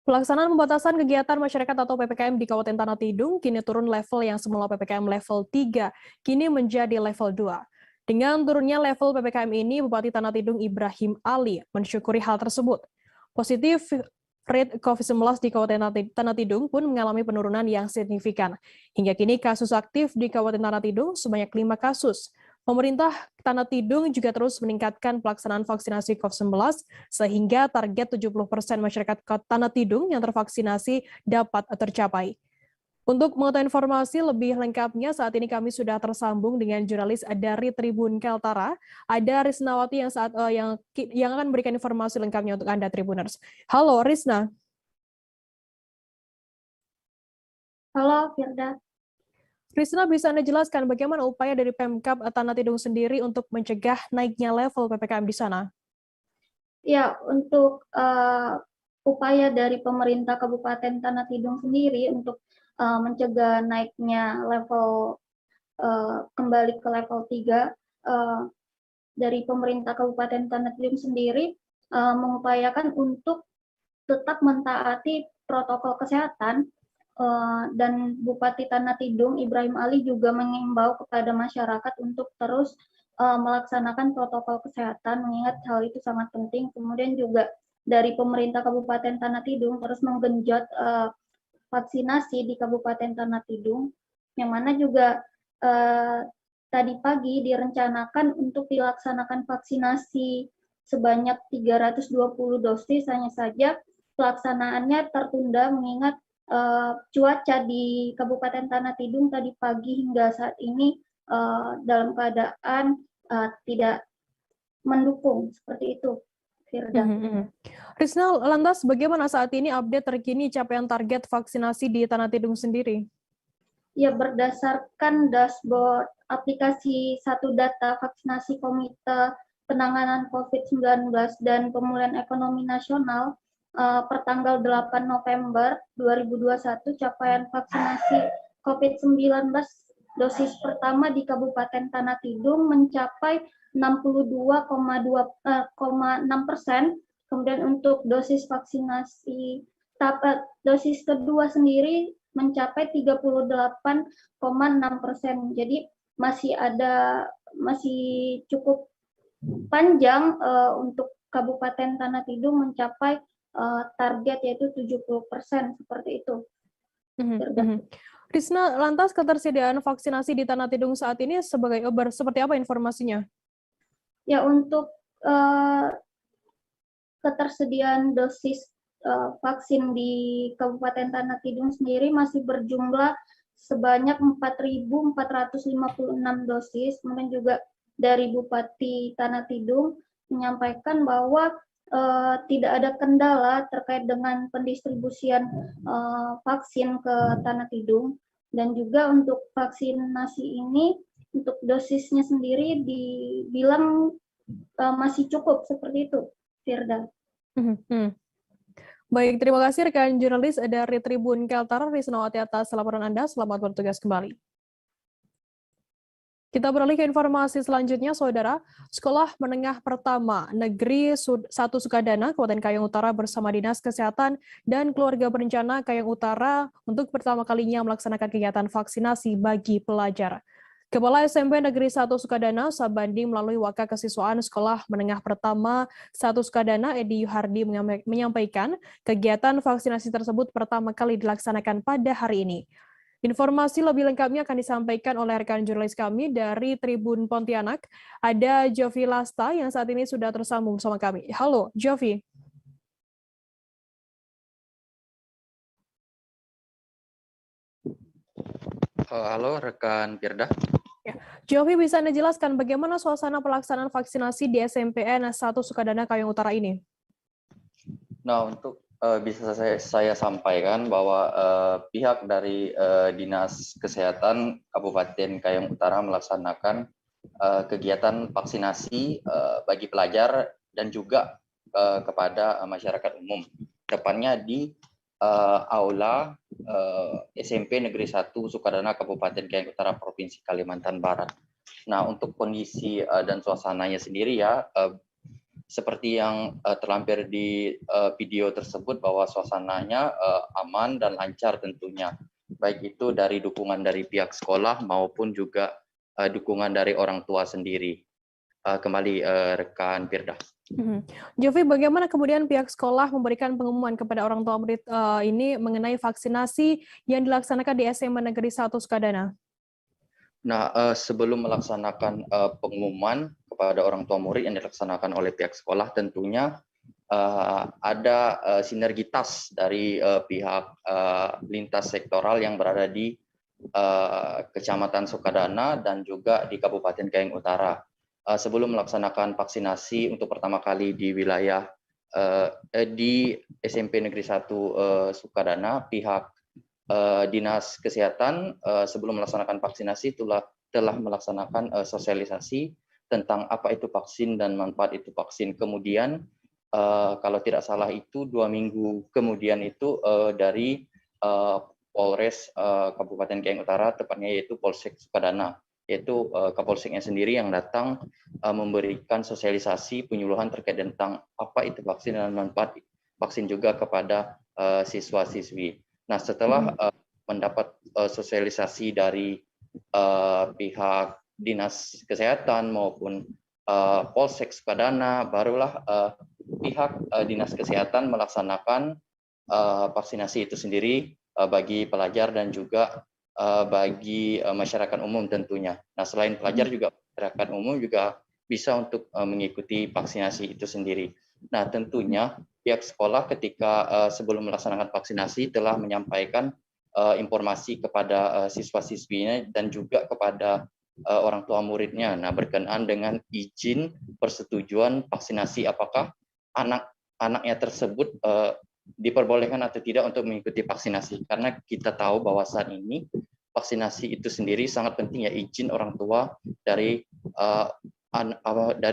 pelaksanaan pembatasan kegiatan masyarakat atau PPKM di Kabupaten Tanah Tidung kini turun level, yang semula PPKM level 3 kini menjadi level 2. Dengan turunnya level PPKM ini, Bupati Tanah Tidung Ibrahim Ali mensyukuri hal tersebut. Positif rate COVID-19 di Kabupaten Tanah Tidung pun mengalami penurunan yang signifikan. Hingga kini kasus aktif di Kabupaten Tanah Tidung sebanyak 5 kasus. Pemerintah Tanah Tidung juga terus meningkatkan pelaksanaan vaksinasi COVID-19 sehingga target 70% masyarakat Tanah Tidung yang tervaksinasi dapat tercapai. Untuk mengetahui informasi lebih lengkapnya, saat ini kami sudah tersambung dengan jurnalis dari Tribun Kaltara, ada Risnawati yang akan memberikan informasi lengkapnya untuk Anda Tribuners. Halo Risna. Halo Firda. Risna, bisa Anda jelaskan bagaimana upaya dari Pemkab Tanah Tidung sendiri untuk mencegah naiknya level PPKM di sana? Ya, untuk upaya dari pemerintah Kabupaten Tanah Tidung sendiri untuk mencegah naiknya level kembali ke level 3, dari pemerintah Kabupaten Tanah Tidung sendiri mengupayakan untuk tetap mentaati protokol kesehatan. Dan Bupati Tanah Tidung Ibrahim Ali juga mengimbau kepada masyarakat untuk terus melaksanakan protokol kesehatan, mengingat hal itu sangat penting. Kemudian juga dari pemerintah Kabupaten Tanah Tidung terus menggenjot vaksinasi di Kabupaten Tanah Tidung, yang mana juga tadi pagi direncanakan untuk dilaksanakan vaksinasi sebanyak 320 dosis, hanya saja pelaksanaannya tertunda mengingat cuaca di Kabupaten Tanah Tidung tadi pagi hingga saat ini dalam keadaan tidak mendukung, seperti itu, Firda. Risna, lantas bagaimana saat ini update terkini capaian target vaksinasi di Tanah Tidung sendiri? ya berdasarkan dashboard aplikasi Satu Data Vaksinasi Komite Penanganan COVID-19 dan Pemulihan Ekonomi Nasional pertanggal 8 November 2021 capaian vaksinasi COVID-19 dosis pertama di Kabupaten Tanah Tidung mencapai 62,6%. Kemudian untuk dosis vaksinasi dosis kedua sendiri mencapai 38,6%. Jadi masih cukup panjang untuk Kabupaten Tanah Tidung mencapai target yaitu 70% seperti itu. Risna, lantas ketersediaan vaksinasi di Tanah Tidung saat ini seperti apa informasinya? Ya, untuk ketersediaan dosis vaksin di Kabupaten Tanah Tidung sendiri masih berjumlah sebanyak 4.456 dosis. Kemudian juga dari Bupati Tanah Tidung menyampaikan bahwa tidak ada kendala terkait dengan pendistribusian vaksin ke Tanah Tidung, dan juga untuk vaksinasi ini untuk dosisnya sendiri dibilang masih cukup seperti itu, Firda. Baik, terima kasih rekan jurnalis dari Tribun Kaltara, Risnawati atas laporan Anda. Selamat bertugas kembali. Kita beralih ke informasi selanjutnya, Saudara. Sekolah Menengah Pertama Negeri 1 Sukadana, Kabupaten Kayong Utara bersama Dinas Kesehatan dan Keluarga Berencana Kayong Utara untuk pertama kalinya melaksanakan kegiatan vaksinasi bagi pelajar. Kepala SMP Negeri 1 Sukadana, Sabandi, melalui Wakakesiswaan Sekolah Menengah Pertama 1 Sukadana, Edi Yuhardi, menyampaikan kegiatan vaksinasi tersebut pertama kali dilaksanakan pada hari ini. Informasi lebih lengkapnya akan disampaikan oleh rekan jurnalis kami dari Tribun Pontianak. Ada Jovi Lasta yang saat ini sudah tersambung bersama kami. Halo, Jovi. Halo, rekan Firda. Ya. Jovi, bisa Anda jelaskan bagaimana suasana pelaksanaan vaksinasi di SMPN 1 Sukadana Kayong Utara ini? Nah, untuk bisa saya sampaikan bahwa pihak dari Dinas Kesehatan Kabupaten Kayong Utara melaksanakan kegiatan vaksinasi bagi pelajar dan juga kepada masyarakat umum, tepatnya di Aula SMP Negeri 1 Sukadana Kabupaten Kayong Utara Provinsi Kalimantan Barat. Nah, untuk kondisi dan suasananya sendiri ya, seperti yang terlampir di video tersebut bahwa suasananya aman dan lancar tentunya. Baik itu dari dukungan dari pihak sekolah maupun juga dukungan dari orang tua sendiri. Kembali rekan Firda. Jovi, bagaimana kemudian pihak sekolah memberikan pengumuman kepada orang tua murid ini mengenai vaksinasi yang dilaksanakan di SMA Negeri 1 Sukadana? Nah, sebelum melaksanakan pengumuman kepada orang tua murid yang dilaksanakan oleh pihak sekolah, tentunya ada sinergitas dari pihak lintas sektoral yang berada di Kecamatan Sukadana dan juga di Kabupaten Kayong Utara. Sebelum melaksanakan vaksinasi untuk pertama kali di wilayah di SMP Negeri 1 Sukadana, pihak Dinas Kesehatan sebelum melaksanakan vaksinasi telah melaksanakan sosialisasi tentang apa itu vaksin dan manfaat itu vaksin. Kemudian kalau tidak salah itu 2 minggu kemudian itu dari Polres Kabupaten Kayong Utara, tepatnya yaitu Polsek Sukadana, yaitu Kapolseknya sendiri yang datang memberikan sosialisasi penyuluhan terkait tentang apa itu vaksin dan manfaat vaksin juga kepada siswa-siswi. Nah, setelah mendapat sosialisasi dari pihak Dinas Kesehatan maupun Polsek Sukadana, barulah pihak Dinas Kesehatan melaksanakan vaksinasi itu sendiri bagi pelajar dan juga bagi masyarakat umum tentunya. Nah, selain pelajar juga masyarakat umum juga bisa untuk mengikuti vaksinasi itu sendiri. Nah, tentunya pihak sekolah ketika sebelum melaksanakan vaksinasi telah menyampaikan informasi kepada siswa-siswinya dan juga kepada orang tua muridnya. Nah, berkenaan dengan izin persetujuan vaksinasi, apakah anak-anaknya tersebut diperbolehkan atau tidak untuk mengikuti vaksinasi. Karena kita tahu bahwa saat ini vaksinasi itu sendiri sangat penting ya, izin orang tua dari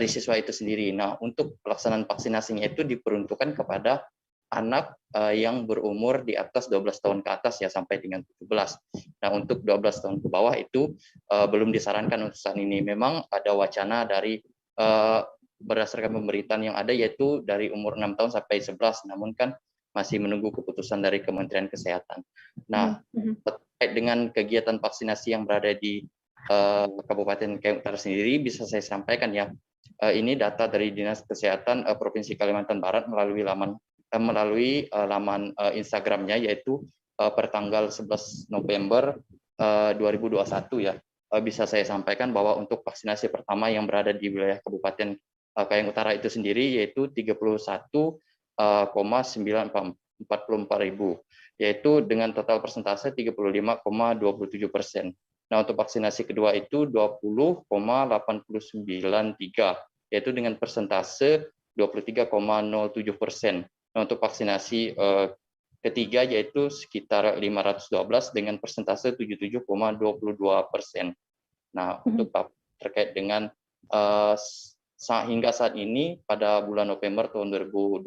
siswa itu sendiri. Nah, untuk pelaksanaan vaksinasinya itu diperuntukkan kepada anak yang berumur di atas 12 tahun ke atas ya, sampai dengan 17. Nah, untuk 12 tahun ke bawah itu belum disarankan untuk saat ini. Memang ada wacana dari berdasarkan pemberitaan yang ada, yaitu dari umur 6 tahun sampai 11, namun kan masih menunggu keputusan dari Kementerian Kesehatan. Nah, terkait dengan kegiatan vaksinasi yang berada di Kabupaten Kayong Utara sendiri, bisa saya sampaikan ya, ini data dari Dinas Kesehatan Provinsi Kalimantan Barat melalui laman Instagramnya, yaitu per tanggal 11 November 2021 ya. Bisa saya sampaikan bahwa untuk vaksinasi pertama yang berada di wilayah Kabupaten Kayong Utara itu sendiri yaitu 31,944.000, yaitu dengan total persentase 35,27%. Nah, untuk vaksinasi kedua itu 20,893, yaitu dengan persentase 23,07%. Nah, untuk vaksinasi ketiga yaitu sekitar 512 dengan persentase 77,22%. Nah, untuk terkait dengan hingga saat ini pada bulan November tahun 2021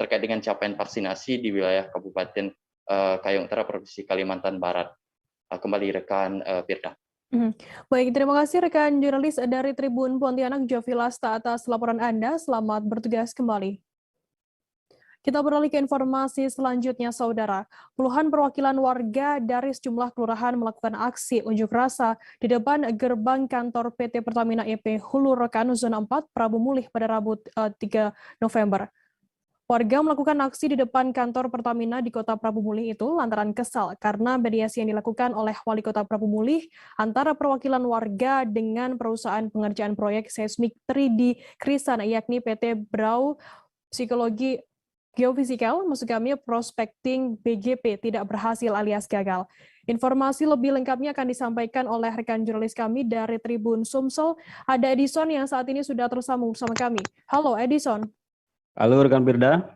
terkait dengan capaian vaksinasi di wilayah Kabupaten Kayong Utara Provinsi Kalimantan Barat. Kembali rekan Firda. Baik, terima kasih rekan jurnalis dari Tribun Pontianak Jovi Lasta atas laporan Anda. Selamat bertugas kembali. Kita beralih ke informasi selanjutnya, Saudara. Puluhan perwakilan warga dari sejumlah kelurahan melakukan aksi unjuk rasa di depan gerbang kantor PT Pertamina EP Hulu Rokan Zona 4 Prabu Mulih pada Rabu 3 November. Warga melakukan aksi di depan kantor Pertamina di Kota Prabu Mulih itu lantaran kesal karena mediasi yang dilakukan oleh Wali Kota Prabu Mulih antara perwakilan warga dengan perusahaan pengerjaan proyek seismik 3D Krisan, yakni PT Brau Psikologi Geofisikal, maksud kami Prospecting BGP, tidak berhasil alias gagal. Informasi lebih lengkapnya akan disampaikan oleh rekan jurnalis kami dari Tribun Sumsel. Ada Edison yang saat ini sudah tersambung bersama kami. Halo Edison. Halo rekan Firda.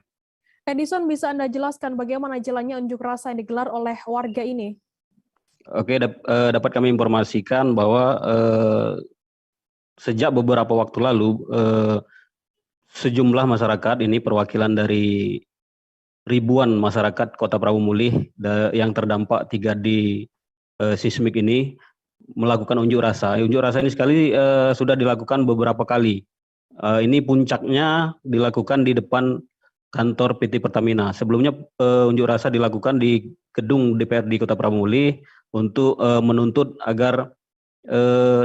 Edison, bisa Anda jelaskan bagaimana jalannya unjuk rasa yang digelar oleh warga ini? Oke, dapat kami informasikan bahwa sejak beberapa waktu lalu sejumlah masyarakat ini perwakilan dari ribuan masyarakat Kota Prabu Mulih yang terdampak 3D seismik ini melakukan unjuk rasa. Unjuk rasa ini sudah dilakukan beberapa kali. Ini puncaknya dilakukan di depan kantor PT Pertamina. Sebelumnya unjuk rasa dilakukan di gedung DPRD Kota Prabu Mulih untuk menuntut agar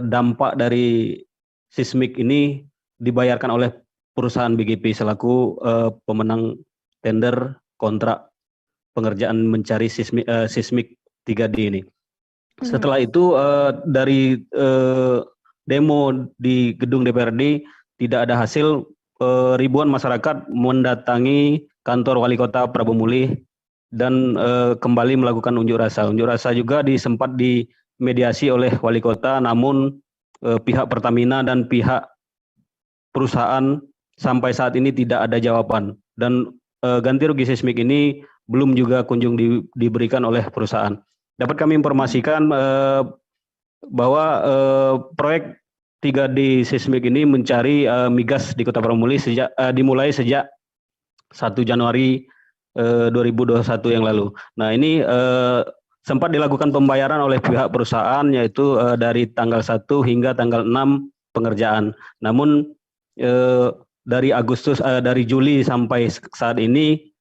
dampak dari seismik ini dibayarkan oleh perusahaan BGP selaku pemenang tender kontrak pengerjaan mencari seismik 3D ini. Setelah itu dari demo di gedung DPRD tidak ada hasil, ribuan masyarakat mendatangi kantor Wali Kota Prabu Mulih dan kembali melakukan unjuk rasa. Unjuk rasa juga sempat dimediasi oleh Wali Kota, namun pihak Pertamina dan pihak perusahaan sampai saat ini tidak ada jawaban, dan ganti rugi seismik ini belum juga kunjung diberikan oleh perusahaan. Dapat kami informasikan bahwa proyek 3D seismik ini mencari migas di Kota Prabu Mulih dimulai sejak 1 Januari 2021 yang lalu. Nah, ini sempat dilakukan pembayaran oleh pihak perusahaan, yaitu dari tanggal 1 hingga tanggal 6 pengerjaan. Namun dari Juli sampai saat ini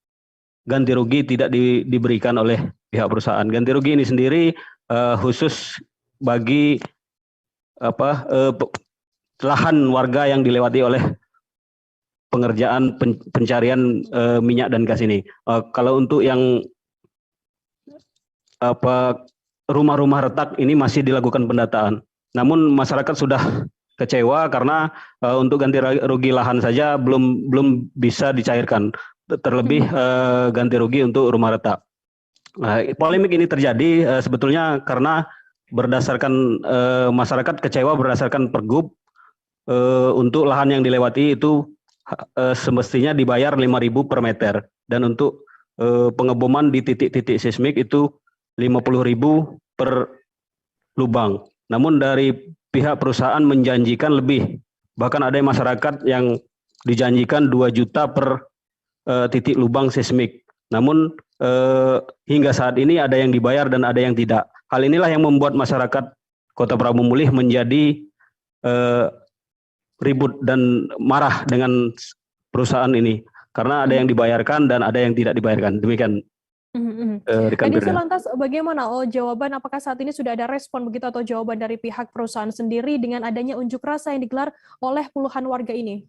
ganti rugi tidak diberikan oleh pihak perusahaan. Ganti rugi ini sendiri khusus bagi lahan warga yang dilewati oleh pengerjaan pencarian minyak dan gas ini. Kalau untuk yang rumah-rumah retak ini masih dilakukan pendataan. Namun masyarakat sudah kecewa karena untuk ganti rugi lahan saja belum bisa dicairkan, terlebih ganti rugi untuk rumah retak. Polemik ini terjadi sebetulnya karena berdasarkan masyarakat kecewa berdasarkan pergub untuk lahan yang dilewati itu semestinya dibayar 5.000 per meter, dan untuk pengeboman di titik-titik seismik itu 50.000 per lubang. Namun dari pihak perusahaan menjanjikan lebih. Bahkan ada yang masyarakat yang dijanjikan 2 juta per titik lubang seismik. Namun hingga saat ini ada yang dibayar dan ada yang tidak. Hal inilah yang membuat masyarakat Kota Prabu Mulih menjadi ribut dan marah dengan perusahaan ini. Karena ada yang dibayarkan dan ada yang tidak dibayarkan. Demikian. rekan Edison, Firda. lantas bagaimana jawaban, apakah saat ini sudah ada respon begitu atau jawaban dari pihak perusahaan sendiri dengan adanya unjuk rasa yang digelar oleh puluhan warga ini?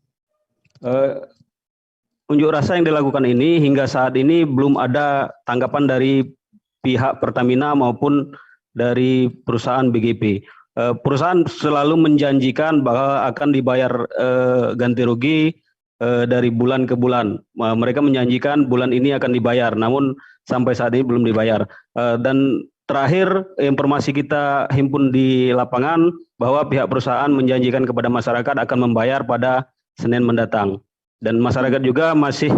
Unjuk rasa yang dilakukan ini hingga saat ini belum ada tanggapan dari pihak Pertamina maupun dari perusahaan BGP. Perusahaan selalu menjanjikan bahwa akan dibayar ganti rugi dari bulan ke bulan. Mereka menjanjikan bulan ini akan dibayar, namun sampai saat ini belum dibayar. Dan terakhir informasi kita himpun di lapangan bahwa pihak perusahaan menjanjikan kepada masyarakat akan membayar pada Senin mendatang. Dan masyarakat juga masih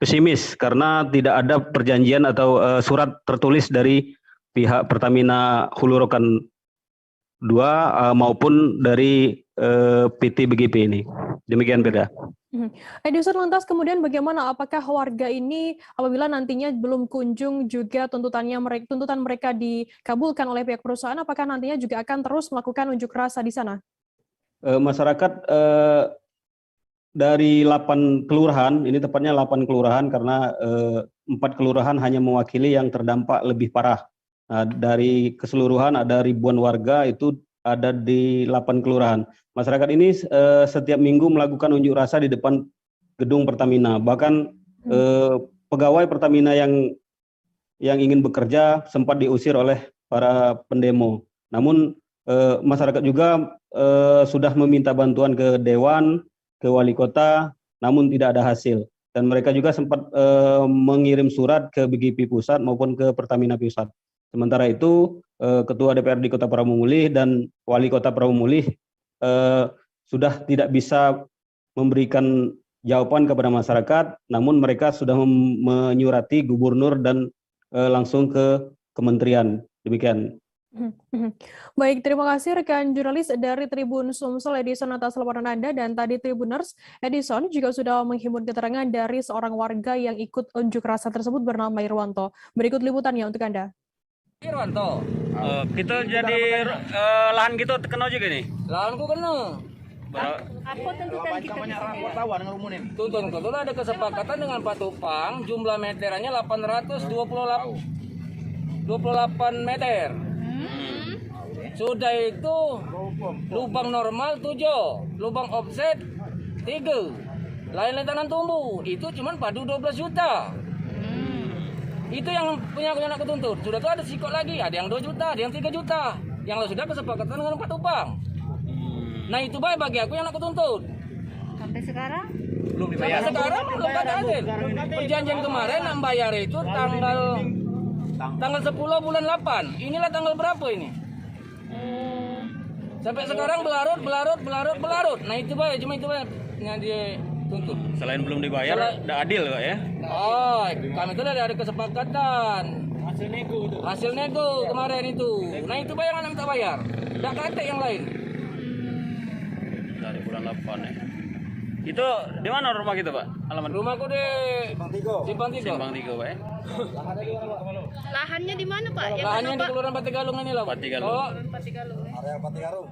pesimis karena tidak ada perjanjian atau surat tertulis dari pihak Pertamina Hulu Rokan 2 maupun dari PT BGP ini. Demikian, Firda. Edison, lantas kemudian bagaimana, apakah warga ini apabila nantinya belum kunjung juga tuntutan mereka dikabulkan oleh pihak perusahaan, apakah nantinya juga akan terus melakukan unjuk rasa di sana? Masyarakat dari 8 kelurahan, ini tepatnya 8 kelurahan karena 4 kelurahan hanya mewakili yang terdampak lebih parah. Nah, dari keseluruhan ada ribuan warga itu ada di 8 kelurahan. Masyarakat ini setiap minggu melakukan unjuk rasa di depan gedung Pertamina. Bahkan pegawai Pertamina yang ingin bekerja sempat diusir oleh para pendemo. Namun masyarakat juga sudah meminta bantuan ke Dewan, ke Wali Kota, namun tidak ada hasil. Dan mereka juga sempat mengirim surat ke BGP Pusat maupun ke Pertamina Pusat. Sementara itu, Ketua DPRD Kota Prabu Mulih dan Wali Kota Prabu Mulih sudah tidak bisa memberikan jawaban kepada masyarakat, namun mereka sudah menyurati gubernur dan langsung ke kementerian. Demikian. Baik, terima kasih rekan jurnalis dari Tribun Sumsel Edison atas laporan Anda, dan tadi Tribuners, Edison juga sudah menghimpun keterangan dari seorang warga yang ikut unjuk rasa tersebut bernama Irwanto. Berikut liputannya untuk Anda. Irwanto, kita jadi lahan kita kena juga nih. Lahanku kena. Apa tuntutan kita di sini? Tuntutan kita ada kesepakatan dengan Pak Tupang, jumlah meterannya 828 meter. Sudah itu lubang normal 7, lubang offset 3, lain-lain tanam tumbuh itu cuma padu 12 juta. Itu yang punya aku yang aku tuntut. Sudah tuh ada sikok lagi, ada yang 2 juta, ada yang 3 juta. Yang sudah kesepakatan dengan Pak Tupang. Nah itu baik bagi aku yang aku tuntut. Sampai sekarang? Belum dibayar. Sampai sekarang belum dapat hasil. Perjanjian kemarin nak bayar itu tanggal 10 bulan 8. Inilah tanggal berapa ini? Sampai sekarang belarut. Nah itu baik, cuma itu baik yang dia tuntut. Selain belum dibayar, tidak adil Pak ya? Oh, kami itu ada kesepakatan. Hasil nego kemarin itu. Nah itu bayangan yang tak bayar. Tidak kate yang lain. Dari bulan 8 ya. Itu di mana rumah kita Pak? Alamat rumahku di Simpang Tiga. Pak ya? Lahannya di mana Pak? Lahannya di Kelurahan Patigalung ini lah Pak. Patigalung. Area Patigalung.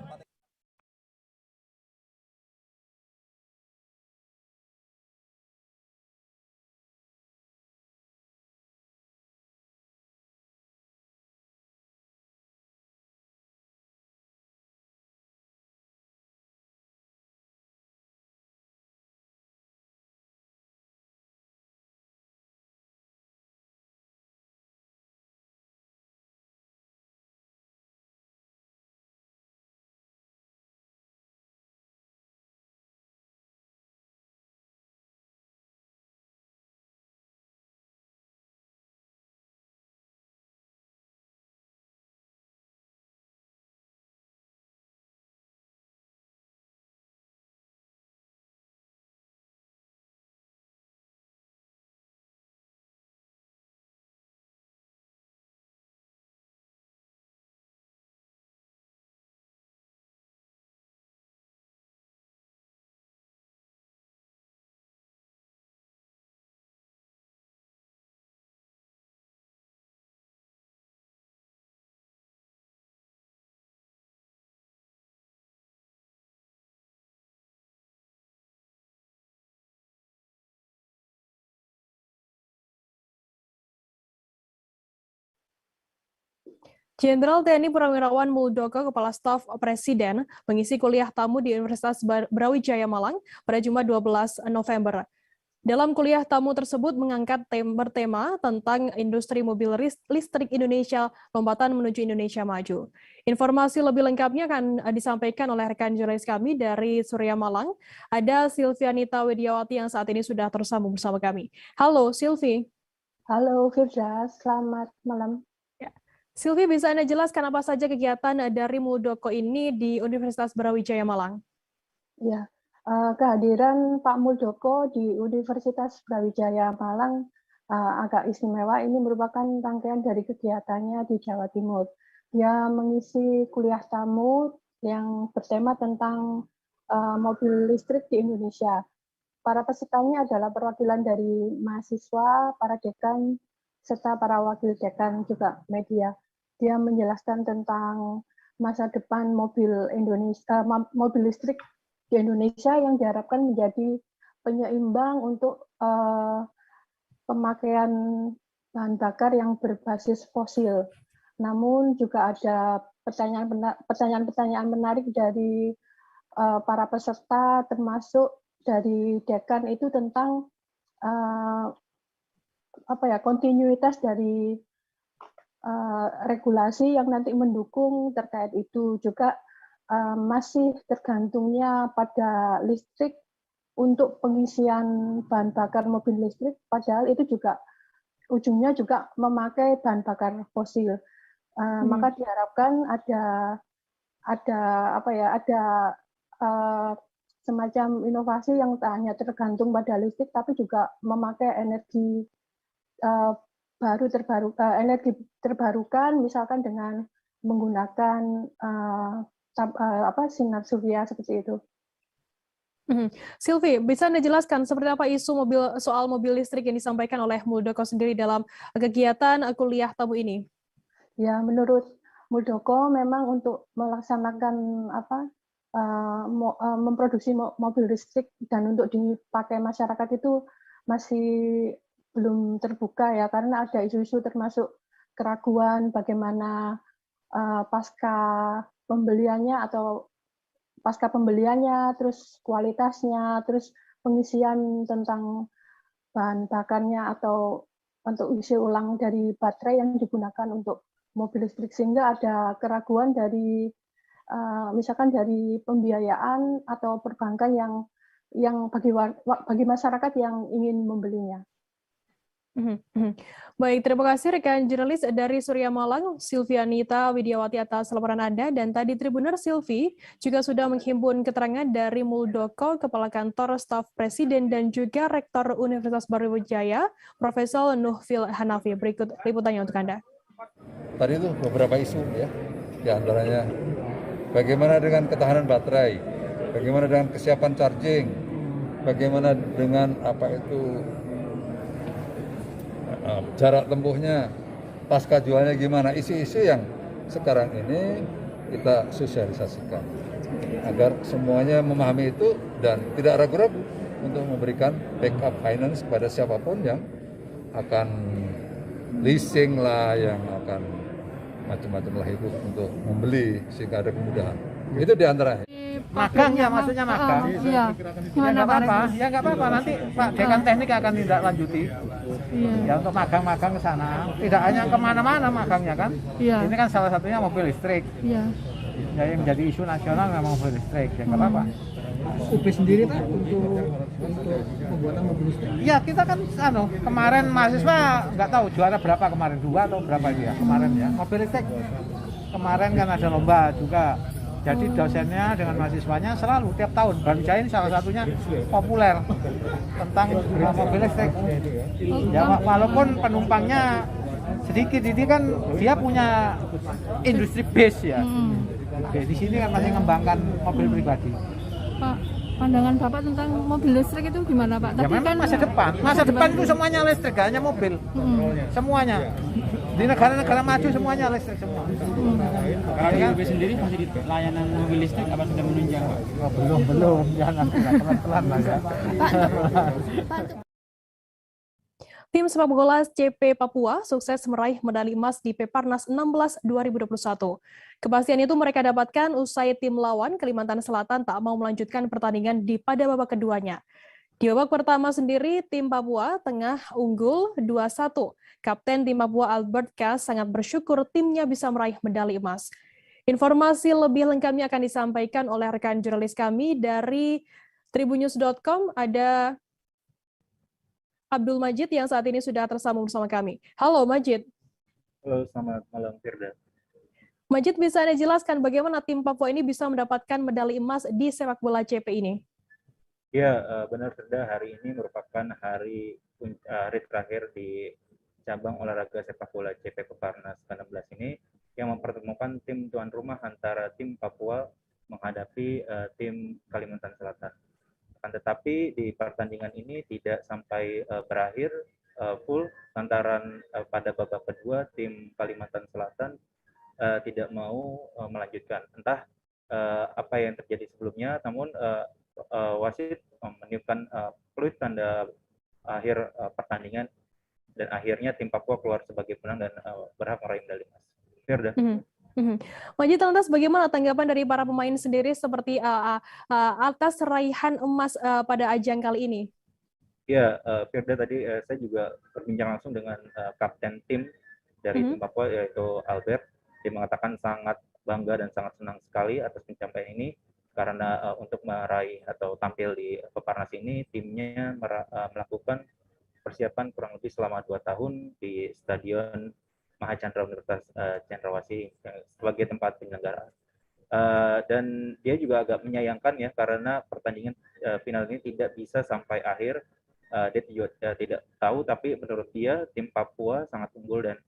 Jenderal TNI Purnawirawan Muldoko, Kepala Staf Presiden, mengisi kuliah tamu di Universitas Brawijaya Malang pada Jumat 12 November. Dalam kuliah tamu tersebut mengangkat bertema tentang industri mobil listrik Indonesia, lompatan menuju Indonesia maju. Informasi lebih lengkapnya akan disampaikan oleh rekan jurnalis kami dari Surya Malang. Ada Silvianita Widiawati yang saat ini sudah tersambung bersama kami. Halo Silvi. Halo Firza, selamat malam. Silvi, bisa Anda jelaskan apa saja kegiatan dari Muldoko ini di Universitas Brawijaya Malang? Ya, kehadiran Pak Muldoko di Universitas Brawijaya Malang agak istimewa. Ini merupakan rangkaian dari kegiatannya di Jawa Timur. Dia mengisi kuliah tamu yang bertema tentang mobil listrik di Indonesia. Para pesertanya adalah perwakilan dari mahasiswa, para dekan, serta para wakil dekan juga media. Dia menjelaskan tentang masa depan mobil listrik di Indonesia yang diharapkan menjadi penyeimbang untuk pemakaian bahan bakar yang berbasis fosil. Namun juga ada pertanyaan-pertanyaan menarik dari para peserta, termasuk dari dekan itu tentang kontinuitas dari regulasi yang nanti mendukung terkait itu. Juga masih tergantungnya pada listrik untuk pengisian bahan bakar mobil listrik, padahal itu juga ujungnya juga memakai bahan bakar fosil. Maka diharapkan ada semacam inovasi yang tak hanya tergantung pada listrik, tapi juga memakai energi energi terbarukan, misalkan dengan menggunakan sinar surya seperti itu. Silvi, bisa Anda jelaskan seperti apa isu soal mobil listrik yang disampaikan oleh Muldoko sendiri dalam kegiatan kuliah tamu ini? Ya, menurut Muldoko memang untuk melaksanakan memproduksi mobil listrik dan untuk dipakai masyarakat itu masih belum terbuka ya, karena ada isu-isu termasuk keraguan bagaimana pasca pembeliannya, terus kualitasnya, terus pengisian tentang bahan bakarnya atau untuk isi ulang dari baterai yang digunakan untuk mobil listrik, sehingga ada keraguan dari misalkan dari pembiayaan atau perbankan yang bagi masyarakat yang ingin membelinya. Baik, terima kasih rekan jurnalis dari Surya Malang, Silvianita Widiawati atas laporan Anda. Dan tadi Tribuner Silvi juga sudah menghimpun keterangan dari Muldoko, Kepala Kantor Staf Presiden dan juga Rektor Universitas Brawijaya, Profesor Nuhfil Hanafi. Berikut liputannya untuk Anda. Tadi itu beberapa isu ya, di antaranya bagaimana dengan ketahanan baterai, bagaimana dengan kesiapan charging, bagaimana dengan jarak tempuhnya, pasca jualnya gimana, isu-isu yang sekarang ini kita sosialisasikan agar semuanya memahami itu dan tidak ragu-ragu untuk memberikan backup finance kepada siapapun yang akan leasing lah, yang akan macam-macam lah itu untuk membeli sehingga ada kemudahan. Itu diantaranya. Magang ya, maksudnya magang. Iya. Ya nggak apa-apa. Nanti Pak Dekan Teknik akan tindak lanjuti. Ya untuk magang-magang ke sana. Tidak hanya kemana-mana magangnya kan. Iya. Ini kan salah satunya mobil listrik. Iya. Ya yang jadi isu nasional memang mobil listrik. Ya nggak apa-apa. UB sendiri Pak untuk pembuatan mobil listrik? Iya, kita kan kemarin mahasiswa nggak tahu juara berapa kemarin, 2 atau berapa dia kemarin ya. Mobil listrik kemarin kan ada lomba juga. Jadi dosennya dengan mahasiswanya selalu tiap tahun. Brawijaya ini salah satunya populer tentang mobil listrik. Ya walaupun penumpangnya sedikit, ini kan dia punya industri base ya. Oke, di sini kan masih mengembangkan mobil pribadi. Pak, pandangan Bapak tentang mobil listrik itu gimana Pak? Ya memang masa depan itu semuanya listrik, gak hanya mobil. Semuanya. Di negara-negara maju semuanya listrik semua. Kalau di UB sendiri masih di layanan mobil listrik apa sudah menunjang Pak? Belum. Jangan pelan-pelan lah ya. Tim sepak bola CP Papua sukses meraih medali emas di Peparnas 16 2021. Kepastian itu mereka dapatkan usai tim lawan Kalimantan Selatan tak mau melanjutkan pertandingan pada babak keduanya. Di babak pertama sendiri, tim Papua tengah unggul 2-1. Kapten tim Papua Albert K sangat bersyukur timnya bisa meraih medali emas. Informasi lebih lengkapnya akan disampaikan oleh rekan jurnalis kami dari tribunnews.com, ada Abdul Majid yang saat ini sudah tersambung bersama kami. Halo Majid. Halo, selamat malam Firda. Majid, bisa Anda jelaskan bagaimana tim Papua ini bisa mendapatkan medali emas di sepak bola CP ini? Ya, benar Firda, hari ini merupakan hari terakhir di cabang olahraga sepak bola CP Peparnas ke-16 ini yang mempertemukan tim tuan rumah antara tim Papua menghadapi tim Kalimantan Selatan. Akan tetapi di pertandingan ini tidak sampai berakhir full lantaran pada babak kedua tim Kalimantan Selatan tidak mau melanjutkan. Entah apa yang terjadi sebelumnya, namun wasit meniupkan peluit tanda akhir pertandingan dan akhirnya tim Papua keluar sebagai pemenang dan berhak meraih medali emas. Firda. Majid, lantas bagaimana tanggapan dari para pemain sendiri seperti atas raihan emas pada ajang kali ini? Ya, Firda, tadi saya juga berbincang langsung dengan kapten tim dari tim Papua yaitu Albert. Dia mengatakan sangat bangga dan sangat senang sekali atas pencapaian ini karena untuk meraih atau tampil di Peparnas ini timnya melakukan persiapan kurang lebih selama 2 tahun di Stadion Maha Chandra Universitas Cendrawasih sebagai tempat penyelenggaraan. Dan dia juga agak menyayangkan ya karena pertandingan final ini tidak bisa sampai akhir. Dia juga tidak tahu, tapi menurut dia tim Papua sangat unggul dan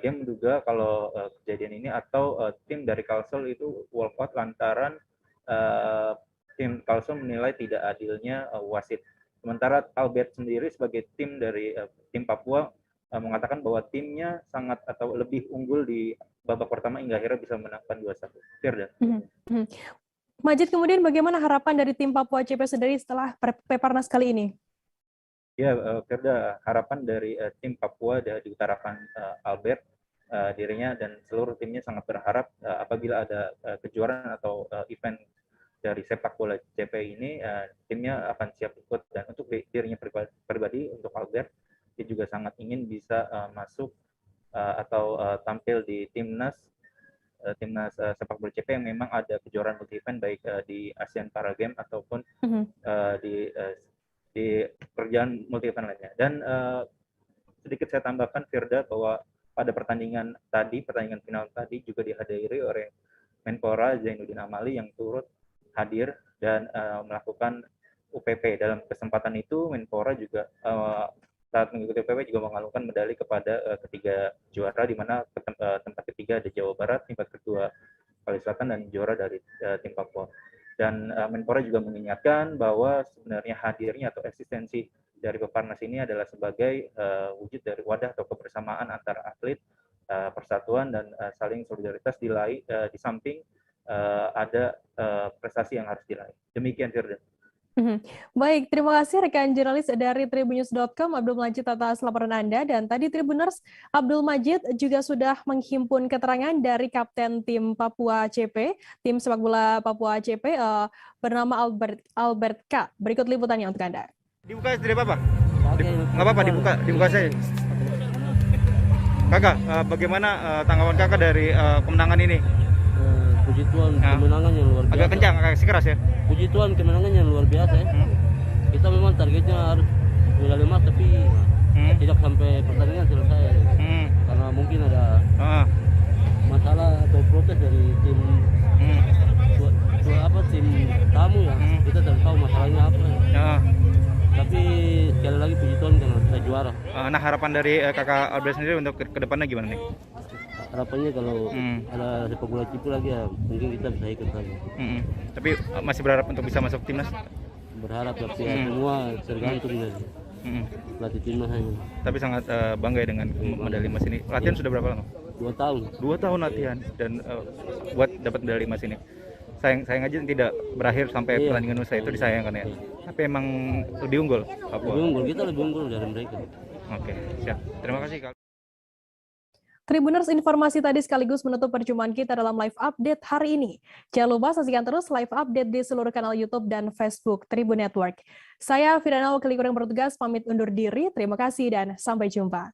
dia menduga kalau kejadian ini atau tim dari Kalsel itu walkout lantaran tim Kalsel menilai tidak adilnya wasit. Sementara Albert sendiri sebagai tim dari tim Papua mengatakan bahwa timnya sangat atau lebih unggul di babak pertama hingga akhirnya bisa menangkan 2-1. Firda. Majid, kemudian bagaimana harapan dari tim Papua CP sendiri setelah Peparnas kali ini? Ya, Firda, harapan dari tim Papua diutarakan Albert, dirinya dan seluruh timnya sangat berharap apabila ada kejuaraan atau event dari sepak bola CP ini, timnya akan siap ikut. Dan untuk dirinya pribadi, untuk Albert, dia juga sangat ingin bisa masuk atau tampil di timnas sepak bola CP yang memang ada kejuaraan multi event baik di Asian Para Games ataupun di perjalanan multi event lainnya. Dan sedikit saya tambahkan Firda bahwa pada pertandingan final tadi juga dihadiri oleh Menpora Zainuddin Amali yang turut hadir dan melakukan UPP. Dalam kesempatan itu Menpora juga saat mengikuti UPP juga mengalungkan medali kepada ketiga juara, di mana tempat ketiga ada Jawa Barat, tempat kedua Kalimantan Selatan, dan juara dari tim Papua. Dan Menpora juga mengingatkan bahwa sebenarnya hadirnya atau eksistensi dari Peparnas ini adalah sebagai wujud dari wadah atau kebersamaan antara atlet, persatuan dan saling solidaritas di samping ada prestasi yang harus diraih. Demikian Firda. Baik, terima kasih rekan jurnalis dari tribunnews.com Abdul Majid atas laporan Anda. Dan tadi Tribuners, Abdul Majid juga sudah menghimpun keterangan dari kapten tim Papua CP, tim sepak bola Papua CP bernama Albert K. Berikut liputannya untuk Anda. Dibuka dari apa? Nggak apa-apa, dibuka saya. Kakak, bagaimana tanggapan kakak dari kemenangan ini? Puji Tuhan, kemenangan yang luar biasa. Agak kencang, agak keras ya? Puji Tuhan, kemenangan yang luar biasa ya. Kita memang targetnya harus medali emas, tapi tidak sampai pertandingan selesai. Karena mungkin ada masalah atau protes dari tim tim tamu ya. Kita tidak tahu masalahnya apa. Tapi sekali lagi puji Tuhan karena kita juara. Nah, harapan dari kakak Albert sendiri untuk ke depannya gimana nih? Harapannya kalau ada sepak bola CP lagi ya mungkin kita bisa ikut lagi. Tapi masih berharap untuk bisa masuk timnas? Berharap, tapi semua tergantung dari pelatih timnas hanya. Tapi sangat bangga ya dengan medali emas ini. Latihan sudah berapa lama? 2 tahun. 2 tahun latihan dan buat dapat medali emas ini. Sayang aja tidak berakhir sampai pertandingan usai, itu disayangkan ya. Tapi emang lebih unggul Papua. Lebih unggul, kita lebih unggul dari mereka. Oke, siap. Terima kasih Kak. Tribuners, informasi tadi sekaligus menutup perjumpaan kita dalam live update hari ini. Jangan lupa saksikan terus live update di seluruh kanal YouTube dan Facebook Tribun Network. Saya Firana, wakil yang bertugas, pamit undur diri. Terima kasih dan sampai jumpa.